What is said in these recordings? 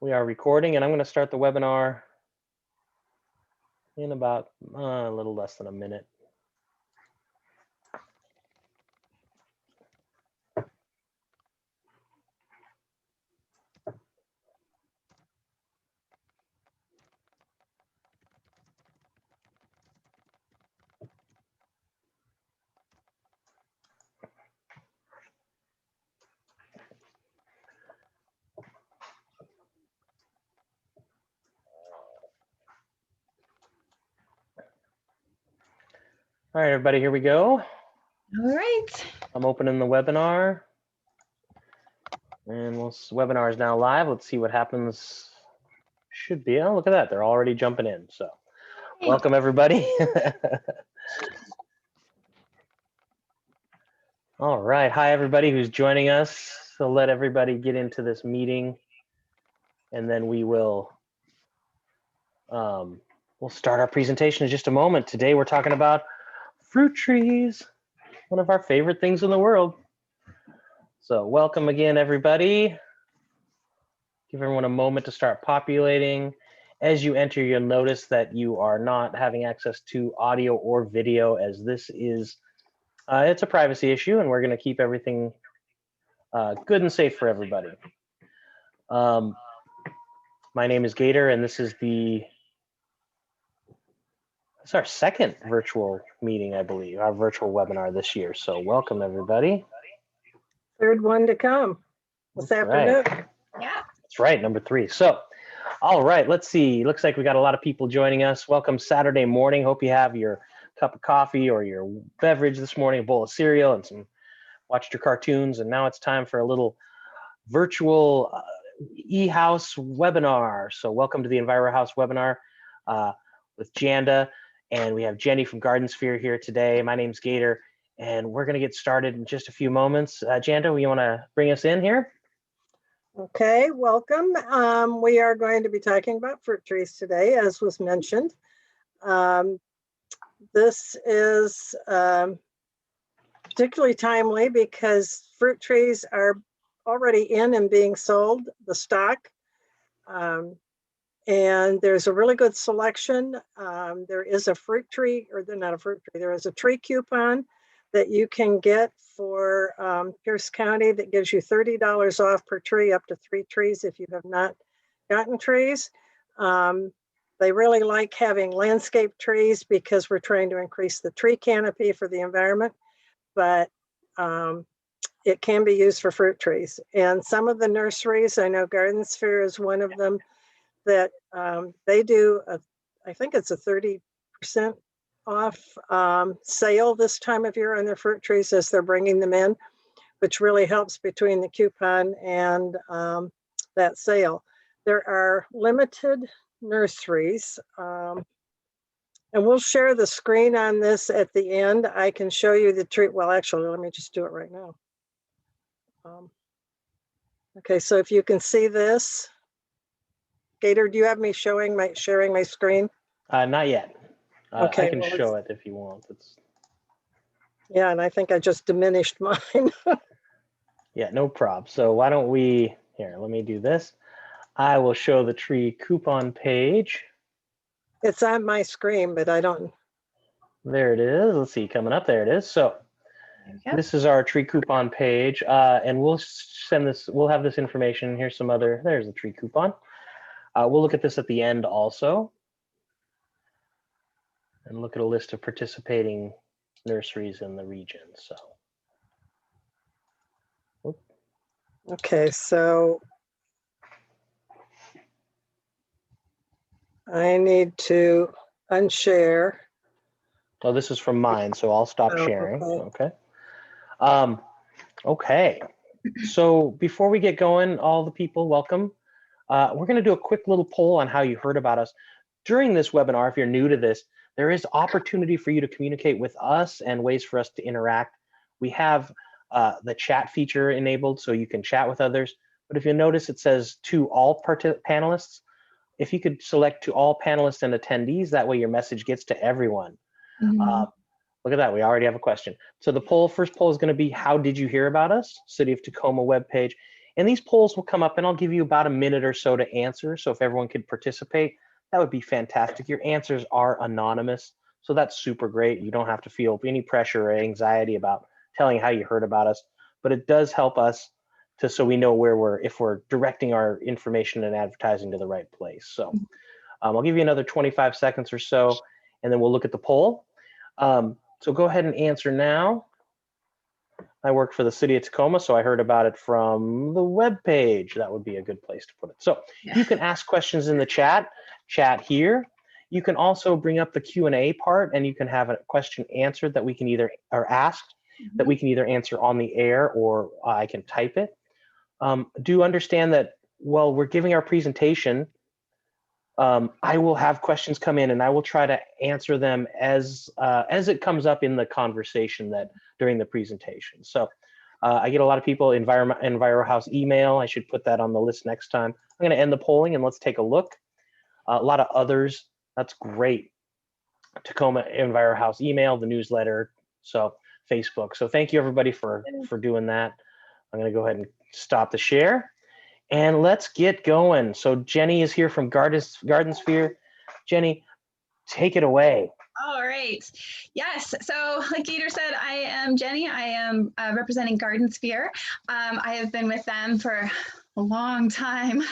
We are recording, and I'm going to start the webinar in about a little less than a minute. All right, everybody, here we go. All right. I'm opening the webinar, and webinar is now live. Let's see what happens. Should be. Oh, look at that. They're already jumping in. So welcome, everybody. All right. Hi, everybody who's joining us. So let everybody get into this meeting, and then we will we'll start our presentation in just a moment. Today, we're talking about fruit trees, one of our favorite things in the world. So welcome again, everybody. Give everyone a moment to start populating. As you enter, you'll notice that you are not having access to audio or video, as this is, it's a privacy issue, and we're gonna keep everything good and safe for everybody. My name is Gator, and this is it's our second virtual meeting, I believe, our virtual webinar this year. So welcome, everybody. Third one to come this afternoon. Right. Yeah. That's right, number 3. So, all right, let's see. Looks like we got a lot of people joining us. Welcome Saturday morning. Hope you have your cup of coffee or your beverage this morning, a bowl of cereal, and watched your cartoons. And now it's time for a little virtual e-house webinar. So welcome to the EnviroHouse webinar with Janda. And we have Jenny from GardenSphere here today. My name's Gator, and we're going to get started in just a few moments. Janda, you want to bring us in here? Okay, welcome. We are going to be talking about fruit trees today, as was mentioned. This is particularly timely because fruit trees are already in and being sold, the stock. And there's a really good selection. There is a fruit tree, or they're not a fruit tree, there is a tree coupon that you can get for Pierce County that gives you $30 off per tree, up to 3 trees if you have not gotten trees. They really like having landscape trees because we're trying to increase the tree canopy for the environment, but it can be used for fruit trees. And some of the nurseries, I know GardenSphere is one of them, that they do, I think it's a 30% off sale this time of year on their fruit trees as they're bringing them in, which really helps between the coupon and that sale. There are limited nurseries, and we'll share the screen on this at the end. I can show you the tree. Well, actually, let me just do it right now. Okay, so if you can see this. Gator, do you have me sharing my screen? Not yet. Okay, I can show it if you want. Yeah, and I think I just diminished mine. Yeah, no problem. So why don't we, here, let me do this. I will show the tree coupon page. It's on my screen, but I don't. There it is. Let's see, coming up. There it is. So this is our tree coupon page, and we'll have this information. Here's some other, there's the tree coupon. We'll look at this at the end also, and look at a list of participating nurseries in the region. So, okay, so I need to unshare. well, this is from mine, so I'll stop sharing. Okay. Okay. So before we get going, all the people, welcome. We're going to do a quick little poll on how you heard about us. During this webinar, if you're new to this, there is opportunity for you to communicate with us and ways for us to interact. We have the chat feature enabled so you can chat with others. But if you notice, it says to all panelists. If you could select to all panelists and attendees, that way your message gets to everyone. Mm-hmm. Look at that, we already have a question. So the first poll is going to be, how did you hear about us? City of Tacoma webpage. And these polls will come up and I'll give you about a minute or so to answer. So if everyone could participate, that would be fantastic. Your answers are anonymous, so that's super great. You don't have to feel any pressure or anxiety about telling how you heard about us, but it does help us so we know if we're directing our information and advertising to the right place. So I'll give you another 25 seconds or so, and then we'll look at the poll. So go ahead and answer now. I work for the city of Tacoma, so I heard about it from the web page. That would be a good place to put it. So you can ask questions in the chat here. You can also bring up the Q&A part, and you can have a question answered that we can either, or asked, that we can either answer on the air, or I can type it. Do understand that while we're giving our presentation, I will have questions come in, and I will try to answer them as it comes up in the conversation during the presentation. So I get a lot of people EnviroHouse email. I should put that on the list next time. I'm going to end the polling and let's take a look. A lot of others. That's great. Tacoma EnviroHouse email, the newsletter, so Facebook. So thank you everybody for doing that. I'm going to go ahead and stop the share. And let's get going. So Jenny is here from GardenSphere. Jenny, take it away. All right. Yes. So like Gator said, I am Jenny. I am representing GardenSphere. I have been with them for a long time.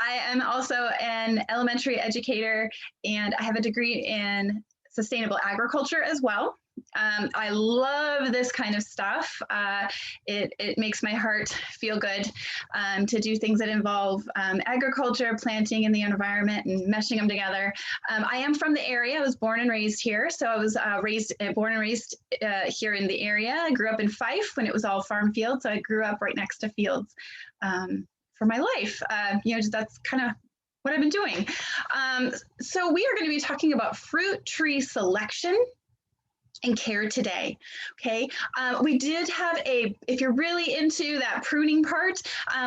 I am also an elementary educator, and I have a degree in sustainable agriculture as well. I love this kind of stuff. It makes my heart feel good to do things that involve agriculture, planting in the environment, and meshing them together. I am from the area. I was born and raised here. So I was born and raised here in the area. I grew up in Fife when it was all farm fields. So I grew up right next to fields for my life. That's kind of what I've been doing. So we are going to be talking about fruit tree selection and care today. Okay, we did have if you're really into that pruning part,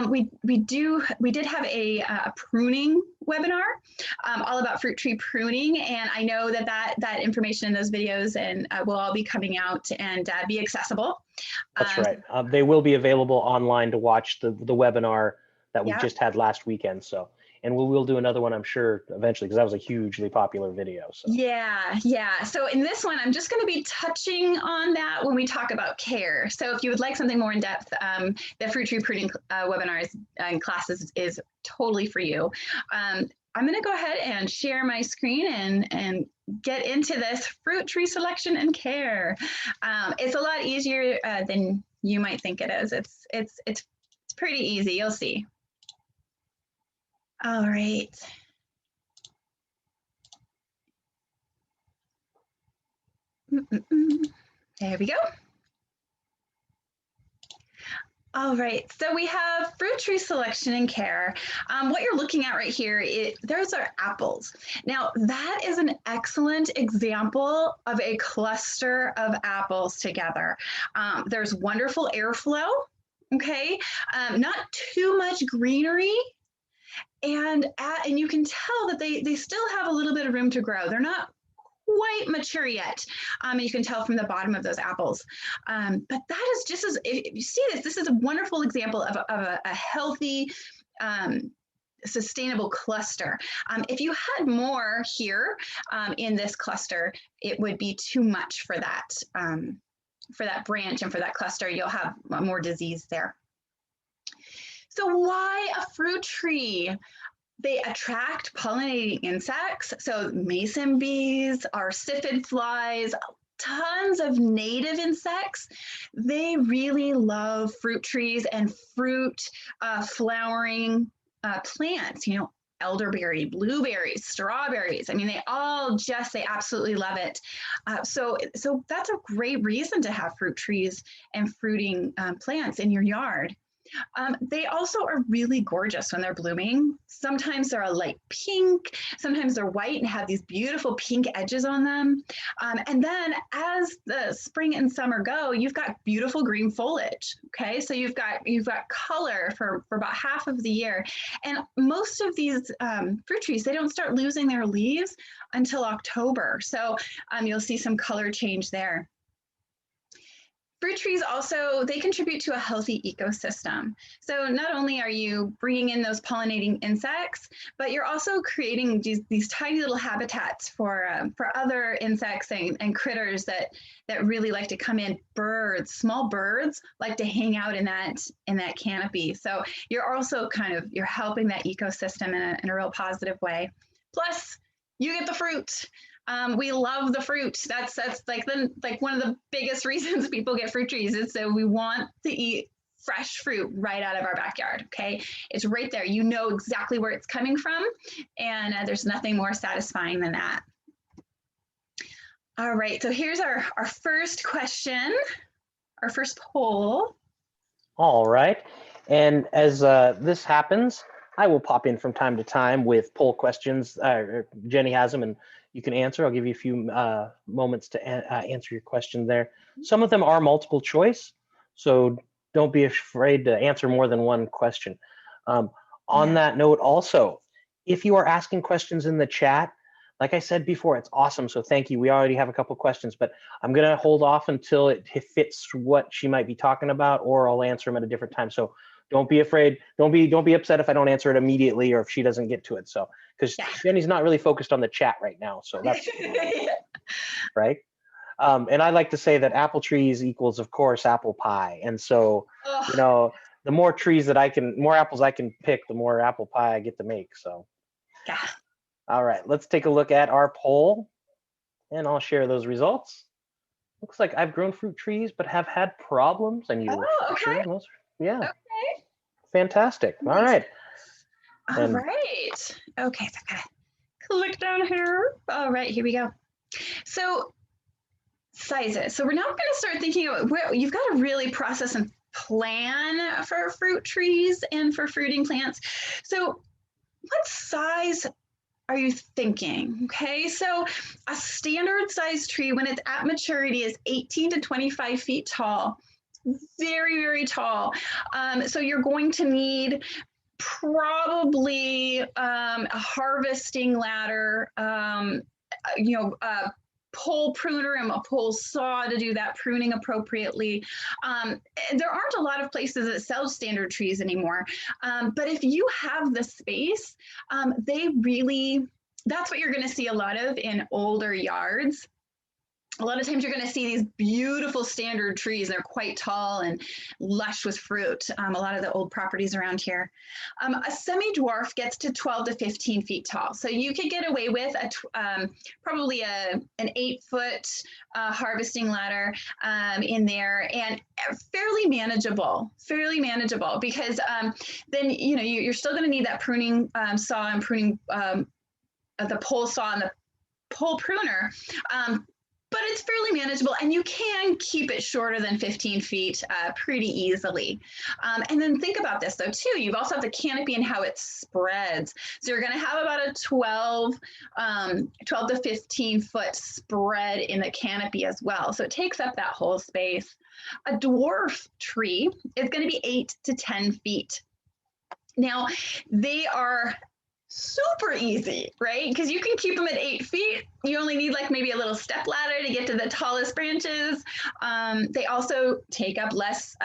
we did have a pruning webinar all about fruit tree pruning, and I know that information in those videos and will all be coming out and be accessible. That's right. They will be available online to watch the webinar that we just had last weekend. So. And we'll do another one, I'm sure, eventually, because that was a hugely popular video. So. Yeah. So in this one, I'm just going to be touching on that when we talk about care. So if you would like something more in depth, the fruit tree pruning webinars and classes is totally for you. I'm going to go ahead and share my screen and get into this fruit tree selection and care. It's a lot easier than you might think it is. It's pretty easy. You'll see. All right. There we go. All right, so we have fruit tree selection and care. What you're looking at right here, those are apples. Now, that is an excellent example of a cluster of apples together. There's wonderful airflow, okay? Not too much greenery. And you can tell that they still have a little bit of room to grow. They're not quite mature yet. You can tell from the bottom of those apples. But that is just if you see this is a wonderful example of a healthy, sustainable cluster. If you had more here in this cluster, it would be too much for that branch and for that cluster. You'll have more disease there. So why a fruit tree? They attract pollinating insects. So mason bees, our siphid flies, tons of native insects. They really love fruit trees and fruit flowering plants, elderberry, blueberries, strawberries. I mean, they absolutely love it. So that's a great reason to have fruit trees and fruiting plants in your yard. They also are really gorgeous when they're blooming. Sometimes they're a light pink, sometimes they're white and have these beautiful pink edges on them. And then as the spring and summer go, you've got beautiful green foliage. Okay, so you've got color for about half of the year. And most of these fruit trees, they don't start losing their leaves until October. So you'll see some color change there. Fruit trees also, they contribute to a healthy ecosystem. So not only are you bringing in those pollinating insects, but you're also creating these tiny little habitats for other insects and critters that really like to come in. Birds, small birds like to hang out in that canopy. So you're also you're helping that ecosystem in a real positive way. Plus, you get the fruit. We love the fruit. That's like one of the biggest reasons people get fruit trees is so we want to eat fresh fruit right out of our backyard. Okay, it's right there. You know exactly where it's coming from, and there's nothing more satisfying than that. All right, so here's our first question, our first poll. All right, and as this happens, I will pop in from time to time with poll questions. Jenny has them, and you can answer. I'll give you a few moments to answer your question there. Some of them are multiple choice, so don't be afraid to answer more than one question. On that note, also, if you are asking questions in the chat, like I said before, it's awesome. So thank you. We already have a couple questions, but I'm going to hold off until it fits what she might be talking about, or I'll answer them at a different time. So don't be afraid. Don't be upset if I don't answer it immediately or if she doesn't get to it. So because Jenny's not really focused on the chat right now. So that's right. And I like to say that apple trees equals, of course, apple pie. And so, you know, the more trees that more apples I can pick, the more apple pie I get to make. So, yeah. All right, let's take a look at our poll and I'll share those results. Looks like I've grown fruit trees, but have had problems. And you were okay. Sure. Yeah. Okay. Fantastic. Nice. All right. All right. Okay, so I gotta click down here. All right, here we go. So sizes. So we're now going to start thinking about you've got to really process and plan for fruit trees and for fruiting plants. So what size are you thinking? Okay, so a standard size tree when it's at maturity is 18 to 25 feet tall. Very, very tall. So you're going to need probably a harvesting ladder, pole pruner and a pole saw to do that pruning appropriately. There aren't a lot of places that sell standard trees anymore, but if you have the space, that's what you're going to see a lot of in older yards. A lot of times you're going to see these beautiful standard trees. They're quite tall and lush with fruit. A lot of the old properties around here. A semi-dwarf gets to 12 to 15 feet tall. So you could get away with probably an 8-foot harvesting ladder in there, and fairly manageable because then you're still going to need that pruning saw and pruning the pole saw and the pole pruner. But it's fairly manageable, and you can keep it shorter than 15 feet pretty easily. And then think about this, though, too. You've also have the canopy and how it spreads. So you're going to have about a 12 to 15 foot spread in the canopy as well. So it takes up that whole space. A dwarf tree is going to be 8 to 10 feet. Now, they are super easy, right? Because you can keep them at 8 feet. You only need like maybe a little step ladder to get to the tallest branches. They also take up less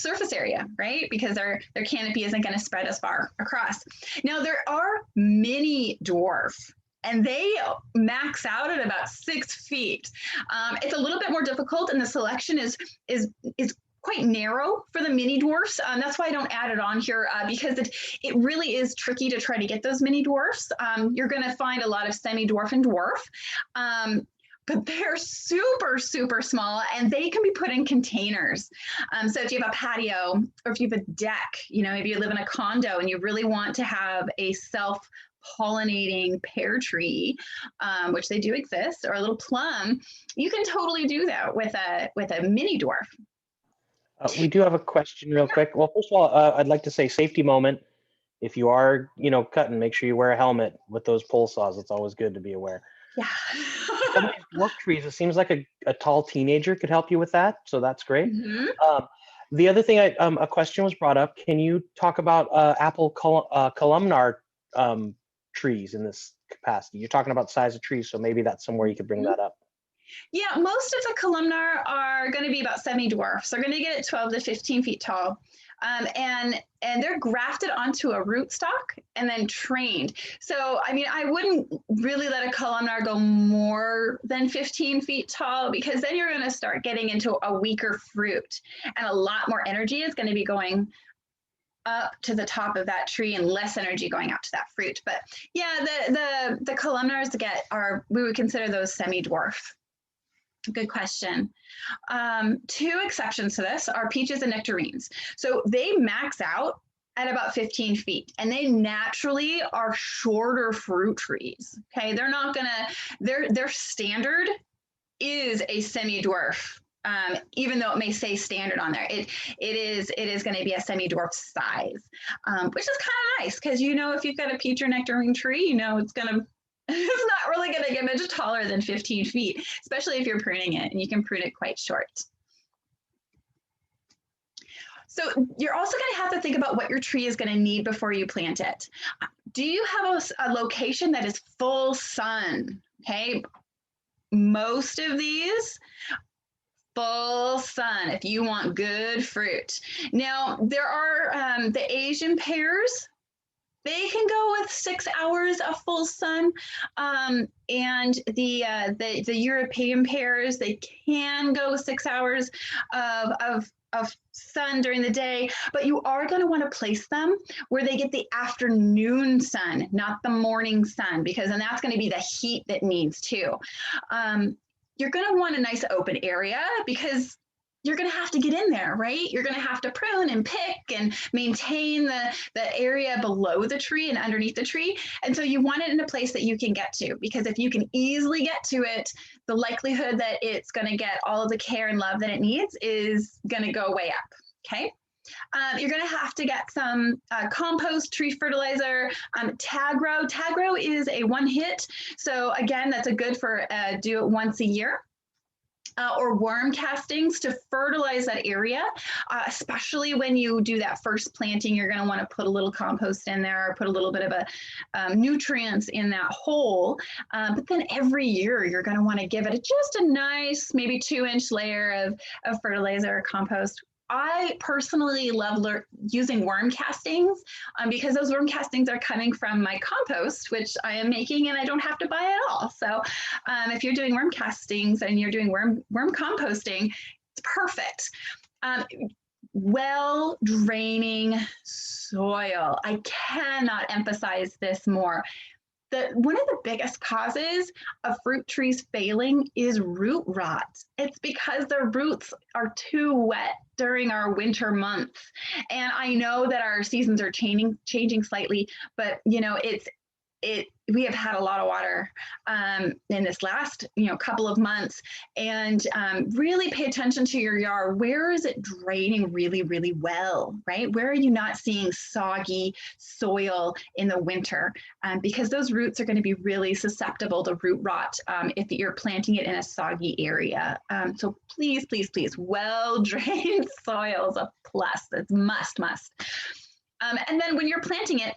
surface area, right? Because their canopy isn't going to spread as far across. Now there are mini dwarf, and they max out at about 6 feet. It's a little bit more difficult, and the selection is quite narrow for the mini dwarfs. That's why I don't add it on here because it really is tricky to try to get those mini dwarfs. You're going to find a lot of semi-dwarf and dwarf, but they're super, super small, and they can be put in containers. So if you have a patio or if you have a deck, if you live in a condo and you really want to have a self-pollinating pear tree, which they do exist, or a little plum, you can totally do that with a mini dwarf. We do have a question real quick. Well, first of all, I'd like to say safety moment. If you are, cutting, make sure you wear a helmet with those pole saws. It's always good to be aware. Yeah. Some of these dwarf trees, it seems like a tall teenager could help you with that. So that's great. Mm-hmm. The other thing, a question was brought up. Can you talk about apple columnar trees in this capacity? You're talking about size of trees, so maybe that's somewhere you could bring that up. Yeah, most of the columnar are going to be about semi-dwarfs. They're going to get 12 to 15 feet tall. And they're grafted onto a rootstock and then trained. So, I mean, I wouldn't really let a columnar go more than 15 feet tall, because then you're going to start getting into a weaker fruit, and a lot more energy is going to be going up to the top of that tree and less energy going out to that fruit. But yeah, the columnars we would consider those semi-dwarf. Good question. Two exceptions to this are peaches and nectarines. So they max out at about 15 feet, and they naturally are shorter fruit trees. Okay, they're not gonna, their standard is a semi-dwarf. Even though it may say standard on there, it is going to be a semi-dwarf size, which is kind of nice, because if you've got a peach or nectarine tree, it's not really going to get much taller than 15 feet, especially if you're pruning it, and you can prune it quite short. So you're also going to have to think about what your tree is going to need before you plant it. Do you have a location that is full sun? Okay, most of these, full sun if you want good fruit. Now, there are the Asian pears. They can go with 6 hours of full sun, and the European pears, they can go 6 hours of sun during the day, but you are going to want to place them where they get the afternoon sun, not the morning sun, because then that's going to be the heat that needs too. You're going to want a nice open area, because you're going to have to get in there, right? You're going to have to prune and pick and maintain the area below the tree and underneath the tree. And so you want it in a place that you can get to, because if you can easily get to it, the likelihood that it's going to get all of the care and love that it needs is going to go way up, okay? You're going to have to get some compost, tree fertilizer, Tagro. Tagro is a one hit. So again, that's a good for do it once a year. Or worm castings to fertilize that area, especially when you do that first planting. You're going to want to put a little compost in there, or put a little bit of nutrients in that hole. But then every year you're going to want to give it just a nice, maybe 2-inch layer of fertilizer or compost. I personally love using worm castings because those worm castings are coming from my compost, which I am making, and I don't have to buy it all. So if you're doing worm castings and you're doing worm composting, it's perfect. Well draining soil. I cannot emphasize this more. One of the biggest causes of fruit trees failing is root rot. It's because their roots are too wet during our winter months. And I know that our seasons are changing slightly, but we have had a lot of water in this last couple of months, and really pay attention to your yard. Where is it draining really, really well, right? Where are you not seeing soggy soil in the winter? Because those roots are going to be really susceptible to root rot if you're planting it in a soggy area. So please, please, please, well-drained soil is a plus. That's must. And then when you're planting it,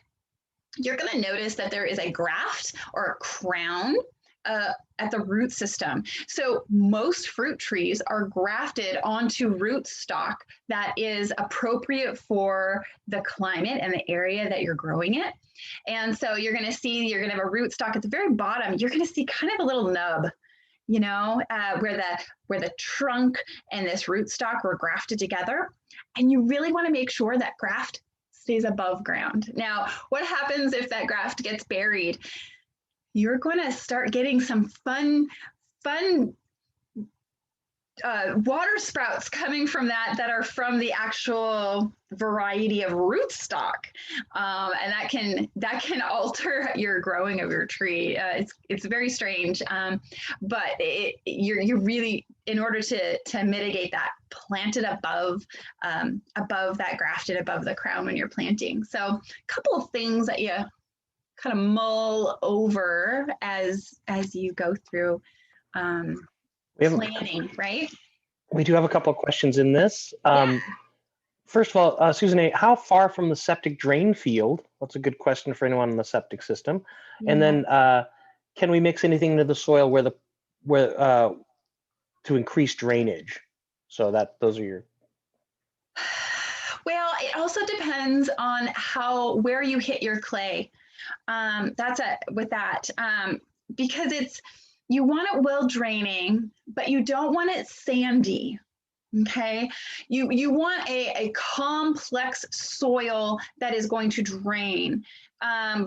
you're going to notice that there is a graft or a crown at the root system. So most fruit trees are grafted onto rootstock that is appropriate for the climate and the area that you're growing it. And so you're going to have a rootstock at the very bottom. You're going to see kind of a little nub, where the trunk and this rootstock were grafted together. And you really want to make sure that graft stays above ground. Now, what happens if that graft gets buried? You're going to start getting some fun water sprouts coming from that are from the actual variety of rootstock, and that can alter your growing of your tree. It's very strange, but you're really, in order to mitigate that, plant it above that, grafted above the crown when you're planting. So a couple of things that you kind of mull over as you go through planning, right? We do have a couple of questions in this. First of all, Susan A., how far from the septic drain field? That's a good question for anyone in the septic system. Yeah. And then can we mix anything into the soil where to increase drainage? So those are your. Well, it also depends on where you hit your clay. Because you want it well draining, but you don't want it sandy. Okay, you want a complex soil that is going to drain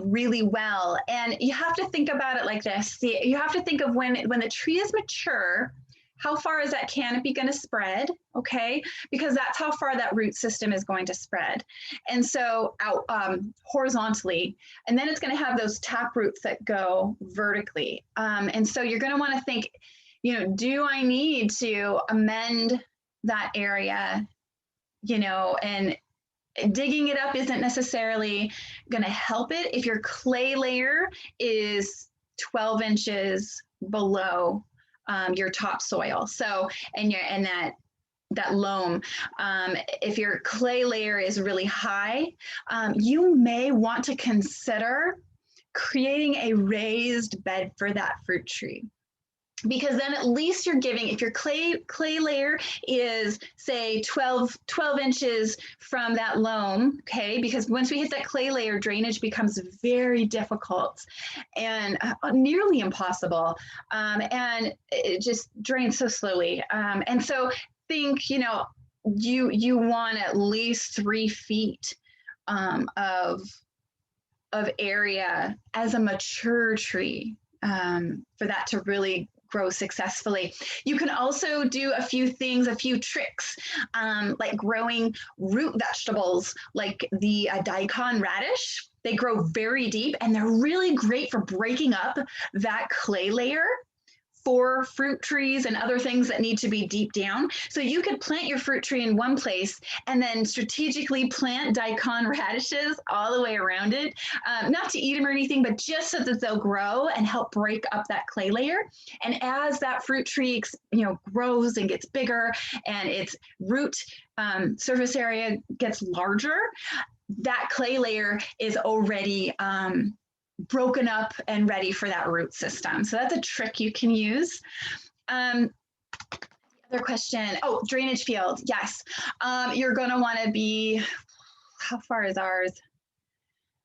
really well, and you have to think about it like this. You have to think of when the tree is mature, how far is that canopy going to spread? Okay, because that's how far that root system is going to spread, and so out horizontally, and then it's going to have those tap roots that go vertically, and so you're going to want to think, do I need to amend that area, and digging it up isn't necessarily going to help it if your clay layer is 12 inches below your topsoil. So, and that loam, if your clay layer is really high, you may want to consider creating a raised bed for that fruit tree. Because then at least you're giving, if your clay layer is say 12 inches from that loam, okay, because once we hit that clay layer, drainage becomes very difficult and nearly impossible, and it just drains so slowly. And so think, you want at least 3 feet of area as a mature tree for that to really grow successfully. You can also do a few tricks, like growing root vegetables like the daikon radish. They grow very deep and they're really great for breaking up that clay layer for fruit trees and other things that need to be deep down. So you could plant your fruit tree in one place and then strategically plant daikon radishes all the way around it, not to eat them or anything, but just so that they'll grow and help break up that clay layer. And as that fruit tree, grows and gets bigger and its root surface area gets larger, that clay layer is already broken up and ready for that root system. So that's a trick you can use. Other question, drainage field. Yes, you're gonna wanna be, how far is ours?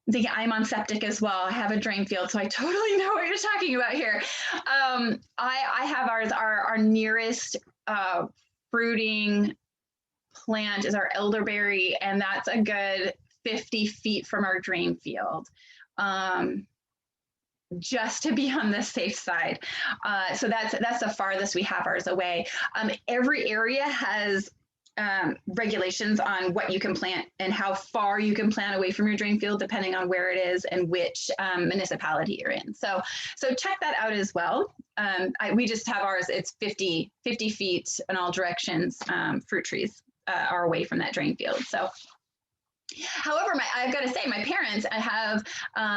I think I'm on septic as well. I have a drain field, so I totally know what you're talking about here. I have ours, our nearest fruiting plant is our elderberry, and that's a good 50 feet from our drain field. Just to be on the safe side. So that's the farthest we have ours away. Every area has regulations on what you can plant and how far you can plant away from your drain field, depending on where it is and which municipality you're in. So check that out as well. We just have ours, it's 50 feet in all directions. Fruit trees are away from that drain field. So however, I've got to say, my parents, I have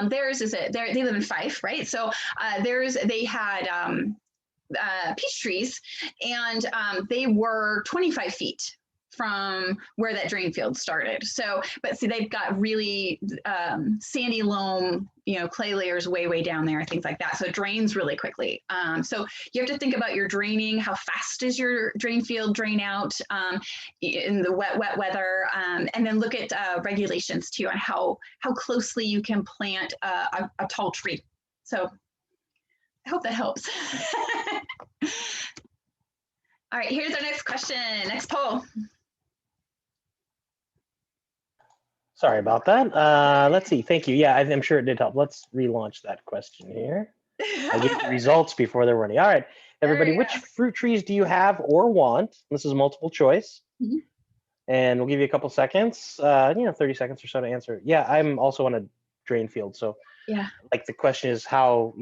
they live in Fife, right? So they had peach trees, and they were 25 feet from where that drain field started. So, but see, they've got really sandy loam, clay layers way down there, things like that. So it drains really quickly. So you have to think about your draining. How fast does your drain field drain out in the wet weather? And then look at regulations too on how closely you can plant a tall tree. So I hope that helps. All right, here's our next question, next poll. Sorry about that. Let's see. Thank you. Yeah, I'm sure it did help. Let's relaunch that question here. I get the results before they're running. All right, everybody, which fruit trees do you have or want? This is multiple choice. Mm-hmm. And we'll give you a couple seconds, 30 seconds or so to answer. Yeah, I'm also on a drain field. So yeah, like the question is how,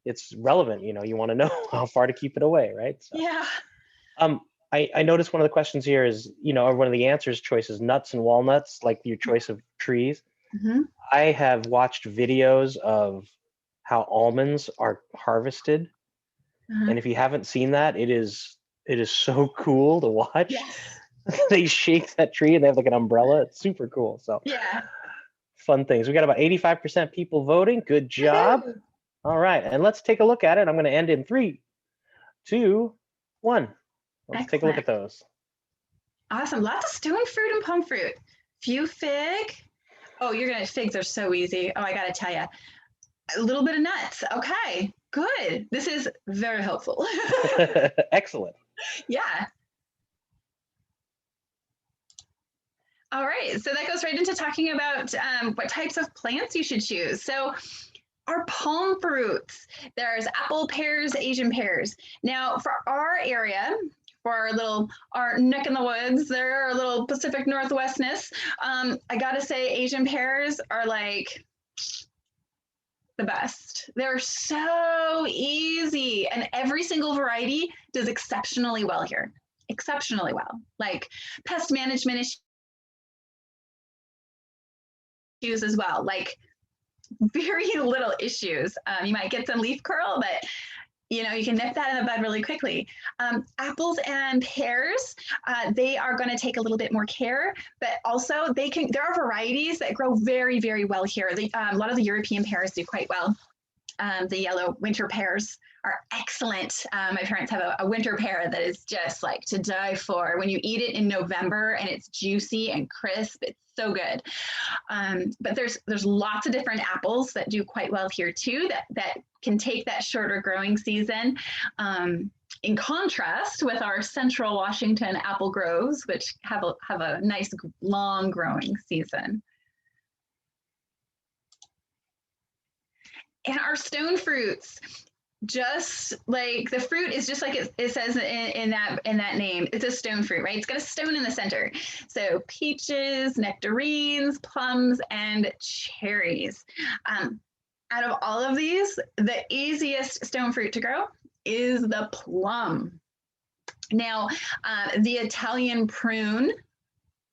it's relevant, you want to know how far to keep it away, right? So, yeah. I noticed one of the questions here is, or one of the answers choices, nuts and walnuts, like your choice of trees. Mm-hmm. I have watched videos of how almonds are harvested. Uh-huh. And if you haven't seen that, it is so cool to watch. Yes. They shake that tree and they have like an umbrella. It's super cool. So yeah. Fun things. We got about 85% people voting. Good job. All right. And let's take a look at it. I'm going to end in 3, 2, one. Let's take a look at Excellent. those. Awesome. Lots of stone fruit and plum fruit. Few fig. Oh, figs are so easy. Oh, I got to tell you. A little bit of nuts. Okay, good. This is very helpful. Excellent. Yeah. All right, so that goes right into talking about what types of plants you should choose. So our palm fruits, there's apple, pears, Asian pears. Now for our area, for our neck in the woods, there are little Pacific Northwestness. I gotta say Asian pears are like the best. They're so easy, and every single variety does exceptionally well here. Exceptionally well. Like pest management issues as well. Like very little issues. You might get some leaf curl, but you can nip that in the bud really quickly. Apples and pears, they are going to take a little bit more care, but also there are varieties that grow very, very well here. A lot of the European pears do quite well. The yellow winter pears are excellent. My parents have a winter pear that is just like to die for. When you eat it in November and it's juicy and crisp, it's so good. But there's lots of different apples that do quite well here too, that can take that shorter growing season. In contrast with our central Washington apple groves, which have a nice long growing season. And our stone fruits, just like the fruit is just like it says in that name, it's a stone fruit, right? It's got a stone in the center. So peaches, nectarines, plums, and cherries. Out of all of these, the easiest stone fruit to grow is the plum. Now, the Italian prune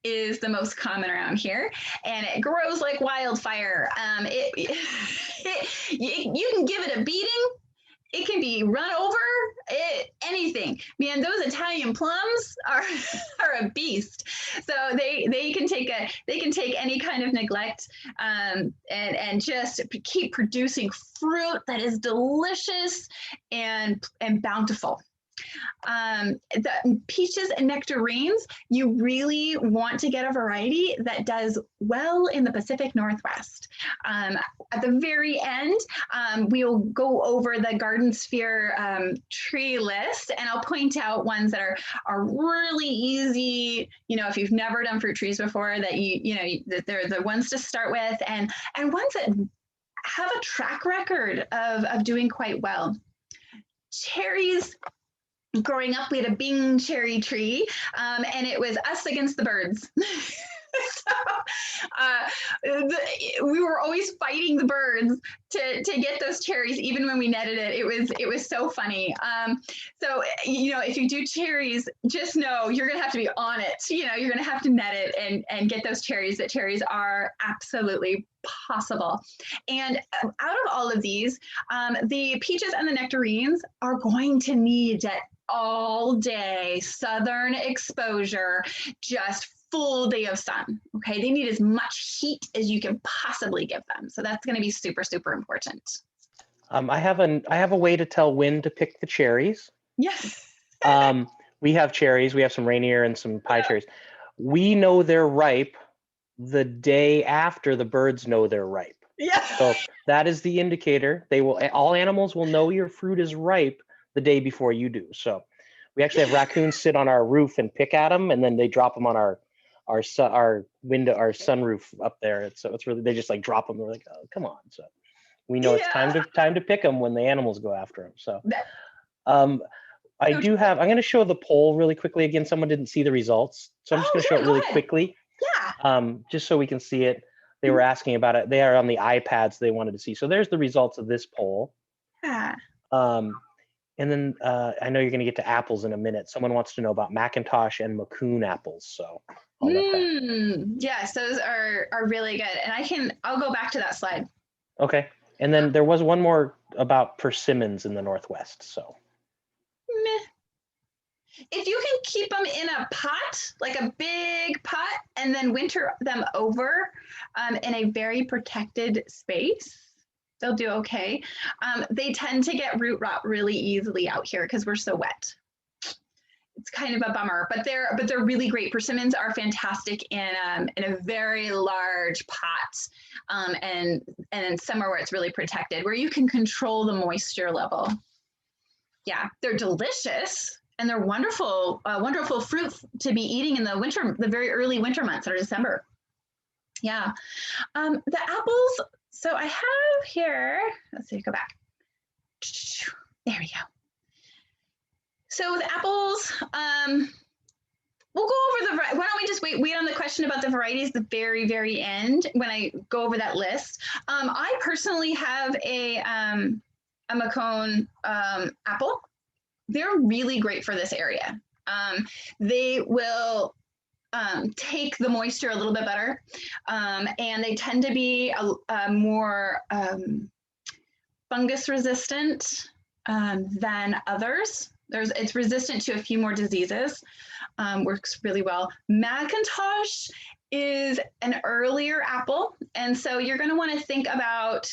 is the most common around here, and it grows like wildfire. You can give it a beating. It can be run over, anything. Man, those Italian plums are a beast. So they can take any kind of neglect and just keep producing fruit that is delicious and bountiful. The peaches and nectarines, you really want to get a variety that does well in the Pacific Northwest. At the very end, we'll go over the GardenSphere tree list, and I'll point out ones that are really easy. If you've never done fruit trees before, that they're the ones to start with, and ones that have a track record of doing quite well. Cherries. Growing up, we had a Bing cherry tree, and it was us against the birds. We were always fighting the birds to get those cherries, even when we netted it. It was so funny. So if you do cherries, just know you're gonna have to be on it. You're gonna have to net it and get those cherries. That cherries are absolutely possible. And out of all of these, the peaches and the nectarines are going to need that all day southern exposure, just full day of sun. Okay, they need as much heat as you can possibly give them. So that's going to be super, super important. I have a way to tell when to pick the cherries. Yes. We have cherries. We have some Rainier and some pie cherries. We know they're ripe the day after the birds know they're ripe. Yeah. So that is the indicator. All animals will know your fruit is ripe the day before you do. So we actually have raccoons sit on our roof and pick at them, and then they drop them on our sunroof up there. So it's really, they just like drop them. We're like, oh, come on. So we know it's time to pick them when the animals go after them. So I'm going to show the poll really quickly again. Someone didn't see the results, so I'm just going to show it really quickly. Yeah. Just so we can see it. They were asking about it. They are on the iPads they wanted to see. So there's the results of this poll. Yeah. And then I know you're going to get to apples in a minute. Someone wants to know about Macintosh and Macoun apples. So I'll let that. Yes, those are really good. And I'll go back to that slide. Okay. And then there was one more about persimmons in the Northwest. So if you can keep them in a pot, like a big pot, and then winter them over in a very protected space, they'll do okay. They tend to get root rot really easily out here because we're so wet. it's kind of a bummer, but they're really great. Persimmons are fantastic in a very large pot, and somewhere where it's really protected, where you can control the moisture level. Yeah, they're delicious and they're wonderful, wonderful fruit to be eating in the very early winter months or December. Yeah, the apples. So I have here. Let's see, go back. There we go. So with apples, we'll go over why don't we just wait on the question about the varieties at the very, very end when I go over that list. I personally have a Macone apple. They're really great for this area. They will take the moisture a little bit better, and they tend to be a more fungus resistant than others. It's resistant to a few more diseases, works really well. Macintosh is an earlier apple, and so you're going to want to think about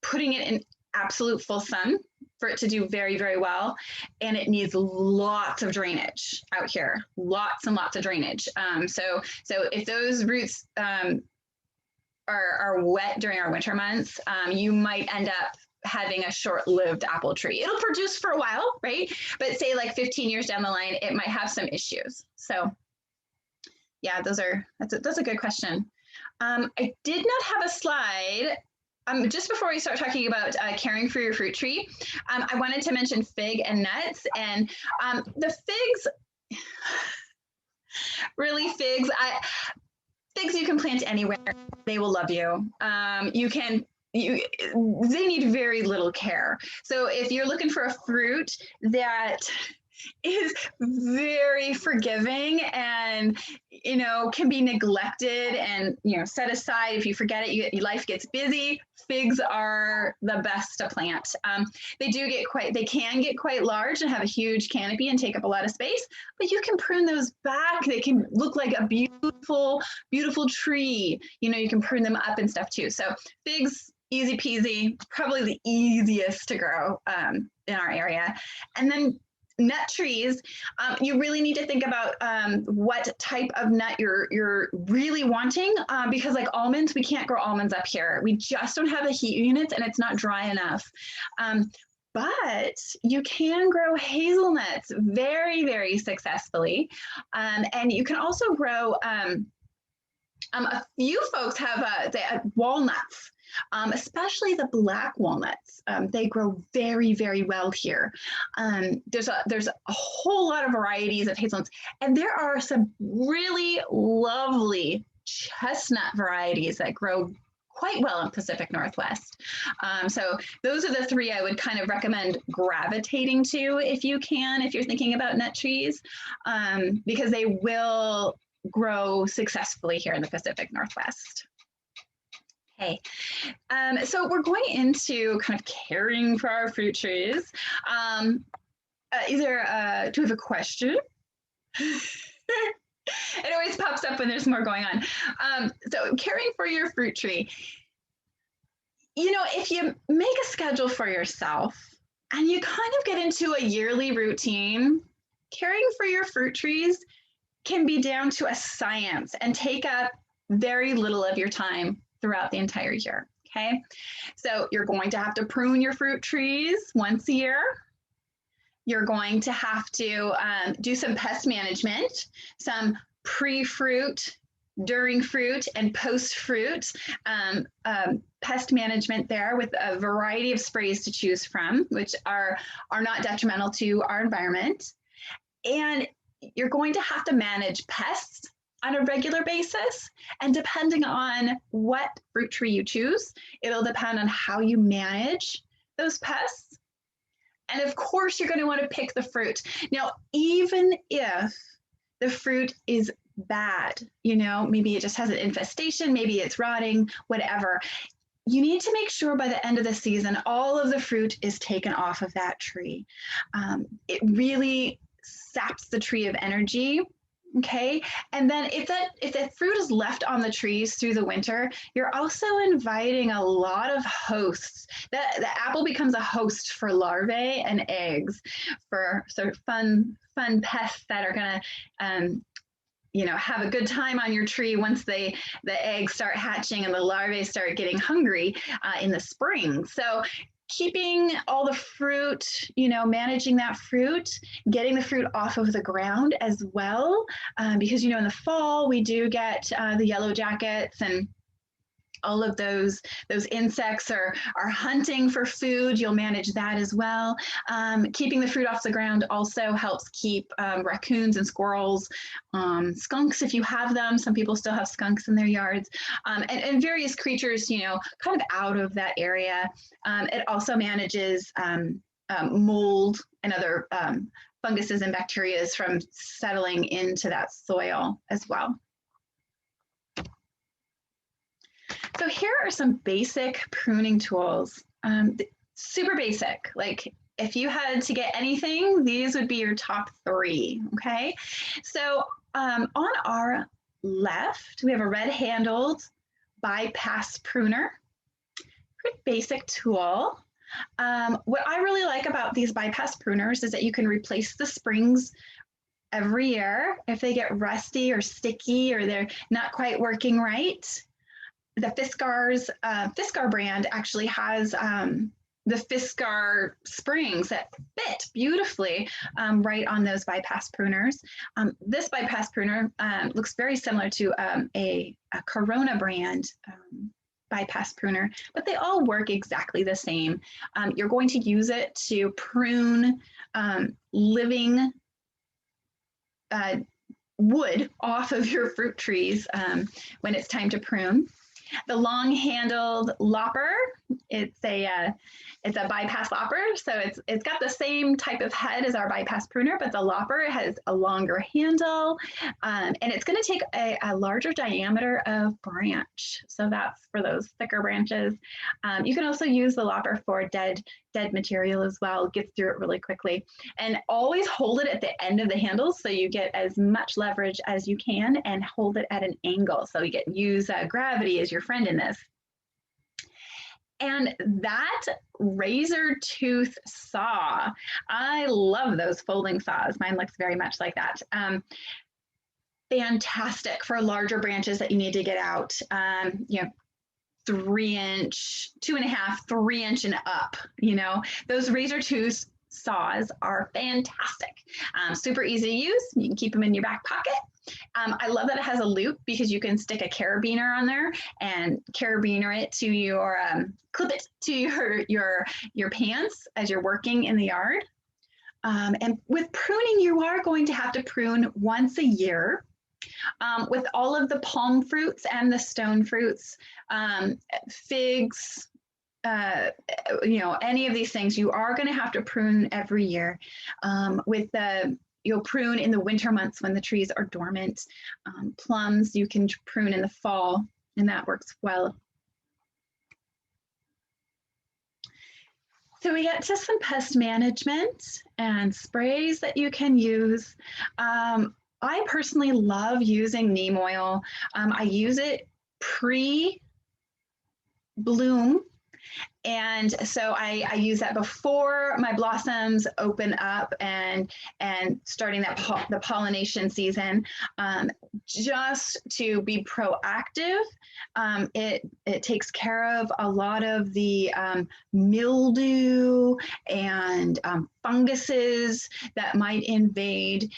putting it in absolute full sun for it to do very, very well. And it needs lots of drainage out here, lots and lots of drainage. So if those roots are wet during our winter months, you might end up having a short-lived apple tree. It'll produce for a while, right? But say like 15 years down the line, it might have some issues. So yeah, that's a good question. I did not have a slide. Just before we start talking about caring for your fruit tree, I wanted to mention fig and nuts. And the figs, really figs you can plant anywhere. They will love you. They need very little care. So if you're looking for a fruit that is very forgiving and, can be neglected and, set aside, if you forget it, your life gets busy, figs are the best to plant. They can get quite large and have a huge canopy and take up a lot of space, but you can prune those back. They can look like a beautiful, beautiful tree. You can prune them up and stuff too. So figs, easy peasy, probably the easiest to grow in our area. And then nut trees, you really need to think about what type of nut you're really wanting, because like almonds, we can't grow almonds up here. We just don't have the heat units and it's not dry enough. But you can grow hazelnuts very, very successfully. And you can also grow, a few folks have walnuts. Especially the black walnuts. They grow very, very well here. There's a whole lot of varieties of hazelnuts, and there are some really lovely chestnut varieties that grow quite well in the Pacific Northwest. So those are the three I would kind of recommend gravitating to if you're thinking about nut trees, because they will grow successfully here in the Pacific Northwest. Okay, so we're going into kind of caring for our fruit trees. Do you have a question? It always pops up when there's more going on. So caring for your fruit tree. If you make a schedule for yourself and you kind of get into a yearly routine, caring for your fruit trees can be down to a science and take up very little of your time throughout the entire year, okay? So you're going to have to prune your fruit trees once a year. You're going to have to do some pest management, some pre-fruit, during fruit, and post-fruit pest management there with a variety of sprays to choose from, which are not detrimental to our environment. And you're going to have to manage pests on a regular basis. And depending on what fruit tree you choose, it'll depend on how you manage those pests. And of course, you're going to want to pick the fruit. Now, even if the fruit is bad, maybe it just has an infestation, maybe it's rotting, whatever, you need to make sure by the end of the season, all of the fruit is taken off of that tree. It really saps the tree of energy. Okay, and then if that fruit is left on the trees through the winter, you're also inviting a lot of hosts. The apple becomes a host for larvae and eggs, for sort of fun fun pests that are going to have a good time on your tree once the eggs start hatching and the larvae start getting hungry in the spring. So keeping all the fruit, managing that fruit, getting the fruit off of the ground as well, because in the fall we do get the yellow jackets and all of those insects are hunting for food. You'll manage that as well. Keeping the fruit off the ground also helps keep raccoons and squirrels, skunks if you have them. Some people still have skunks in their yards, and various creatures, kind of out of that area. It also manages mold and other funguses and bacteria from settling into that soil as well. So here are some basic pruning tools, super basic. Like if you had to get anything, these would be your top 3, okay? So on our left, we have a red-handled bypass pruner, pretty basic tool. What I really like about these bypass pruners is that you can replace the springs every year if they get rusty or sticky or they're not quite working right. The Fiskar brand actually has the Fiskar springs that fit beautifully right on those bypass pruners. This bypass pruner looks very similar to a Corona brand bypass pruner, but they all work exactly the same. You're going to use it to prune living wood off of your fruit trees when it's time to prune. The long-handled lopper, it's a bypass lopper, so it's got the same type of head as our bypass pruner, but the lopper has a longer handle, and it's going to take a larger diameter of branch. So that's for those thicker branches. You can also use the lopper for dead material as well. It gets through it really quickly. And always hold it at the end of the handle so you get as much leverage as you can, and hold it at an angle so you use gravity as your friend in this. And that razor tooth saw, I love those folding saws. Mine looks very much like that. Fantastic for larger branches that you need to get out. 3-inch, 2.5, 3-inch and up, those razor tooth saws are fantastic. Super easy to use. You can keep them in your back pocket. I love that it has a loop because you can stick a carabiner on there and carabiner it to your, clip it to your pants as you're working in the yard. And with pruning, you are going to have to prune once a year. With all of the palm fruits and the stone fruits, figs, any of these things, you are going to have to prune every year. You'll prune in the winter months when the trees are dormant. Plums, you can prune in the fall, and that works well. So we get to some pest management and sprays that you can use. I personally love using neem oil. I use it pre-bloom. And so I use that before my blossoms open up and starting the pollination season, just to be proactive. It takes care of a lot of the mildew and funguses that might invade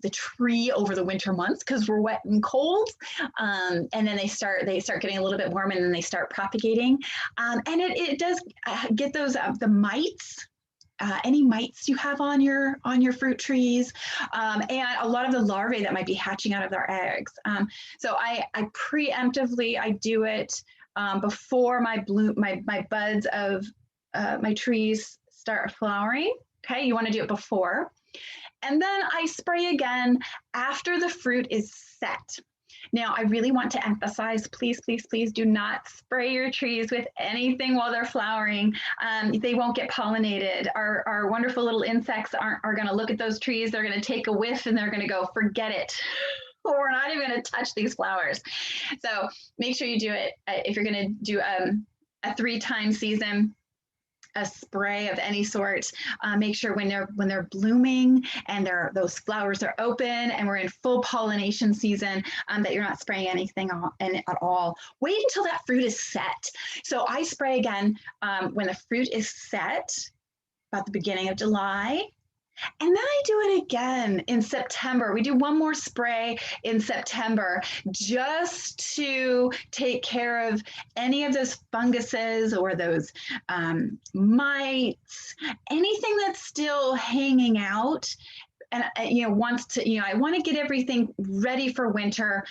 the tree over the winter months because we're wet and cold, and then they start getting a little bit warm and then they start propagating, and it does get those the mites. Any mites you have on your fruit trees, and a lot of the larvae that might be hatching out of their eggs. So I preemptively do it before my buds of my trees start flowering. Okay, you want to do it before, and then I spray again after the fruit is set. Now, I really want to emphasize, please, please, please do not spray your trees with anything while they're flowering. They won't get pollinated. Our wonderful little insects are going to look at those trees. They're going to take a whiff and they're going to go, forget it. We're not even going to touch these flowers. So make sure you do it if you're going to do a 3-time season. a spray of any sort, make sure when they're blooming and those flowers are open and we're in full pollination season, that you're not spraying anything at all. Wait until that fruit is set. So I spray again when the fruit is set, about the beginning of July. And then I do it again in September. We do one more spray in September just to take care of any of those funguses or those mites, anything that's still hanging out. And I want to get everything ready for winter,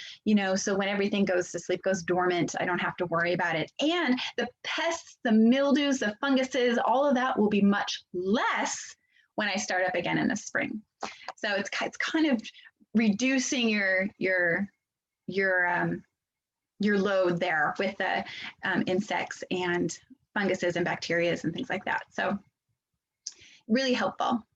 so when everything goes to sleep, goes dormant, I don't have to worry about it. And the pests, the mildews, the funguses, all of that will be much less when I start up again in the spring. So it's kind of reducing your load there with the insects and funguses and bacteria and things like that. So really helpful.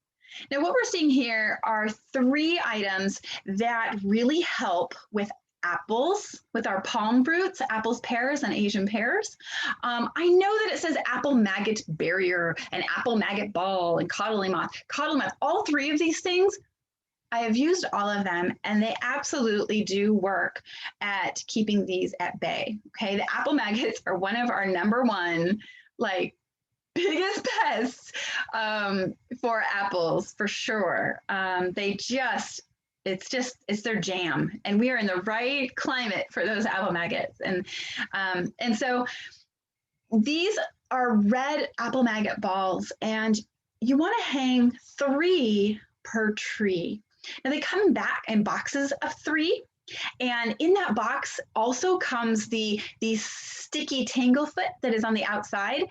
Now what we're seeing here are 3 items that really help with apples, with our palm fruits, apples, pears, and Asian pears. I know that it says apple maggot barrier and apple maggot ball and codling moth. All 3 of these things, I have used all of them, and they absolutely do work at keeping these at bay. Okay, the apple maggots are one of our #1, biggest pests for apples, for sure. It's their jam, and we are in the right climate for those apple maggots. And so these are red apple maggot balls, and you want to hang 3 per tree. Now they come back in boxes of 3. And in that box also comes the sticky tanglefoot that is on the outside.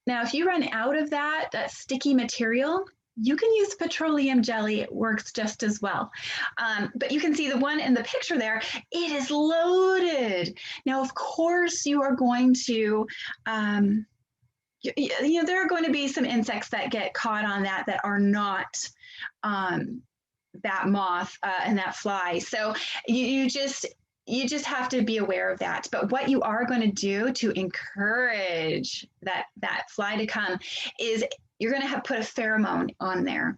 Now, if you run out of that sticky material, you can use petroleum jelly. It works just as well. But you can see the one in the picture there, it is loaded. Now, of course, you are going to, there are going to be some insects that get caught on that are not that moth and that fly. So you just have to be aware of that. But what you are going to do to encourage that fly to come is you're going to put a pheromone on there.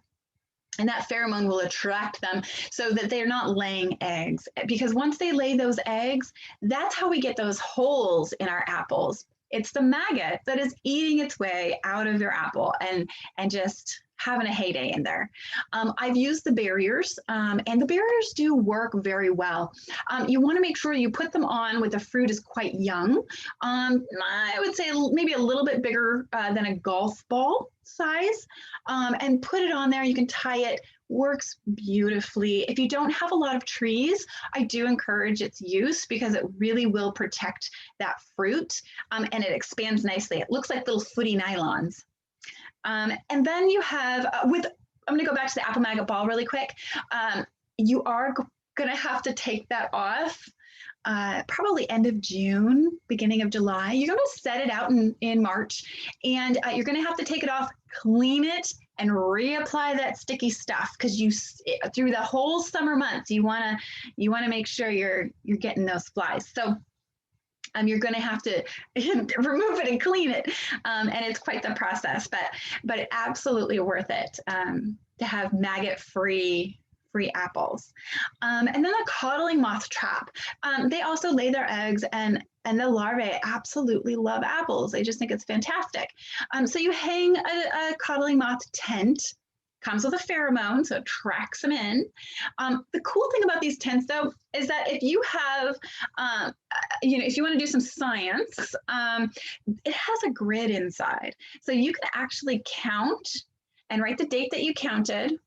And that pheromone will attract them so that they're not laying eggs. Because once they lay those eggs, that's how we get those holes in our apples. It's the maggot that is eating its way out of your apple and just having a heyday in there. I've used the barriers, and the barriers do work very well. You want to make sure you put them on when the fruit is quite young. I would say maybe a little bit bigger than a golf ball size, and put it on there. You can tie it. Works beautifully. If you don't have a lot of trees, I do encourage its use because it really will protect that fruit, and it expands nicely. It looks like little footy nylons. And then you have, I'm going to go back to the apple maggot ball really quick. You are going to have to take that off probably end of June, beginning of July. You're going to set it out in March, and you're going to have to take it off, clean it, and reapply that sticky stuff, because through the whole summer months, you want to make sure you're getting those flies. So you're going to have to remove it and clean it, and it's quite the process, but it's absolutely worth it to have maggot-free apples. And then the codling moth trap. They also lay their eggs, and the larvae absolutely love apples. They just think it's fantastic. So you hang a codling moth tent. Comes with a pheromone, so it tracks them in. The cool thing about these tents, though, is that if you have, if you want to do some science, it has a grid inside. So you can actually count and write the date that you counted,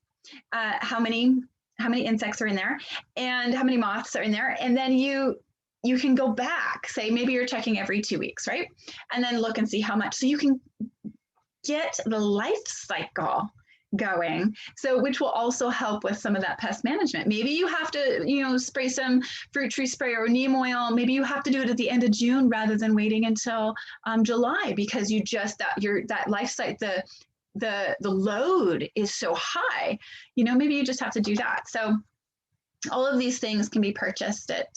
how many insects are in there, and how many moths are in there, and then you can go back. Say maybe you're checking every 2 weeks, right? And then look and see how much. So you can get the life cycle going, so which will also help with some of that pest management. Maybe you have to spray some fruit tree spray or neem oil. Maybe you have to do it at the end of June rather than waiting until July, because you just that life cycle, the load is so high. Maybe you just have to do that. So all of these things can be purchased at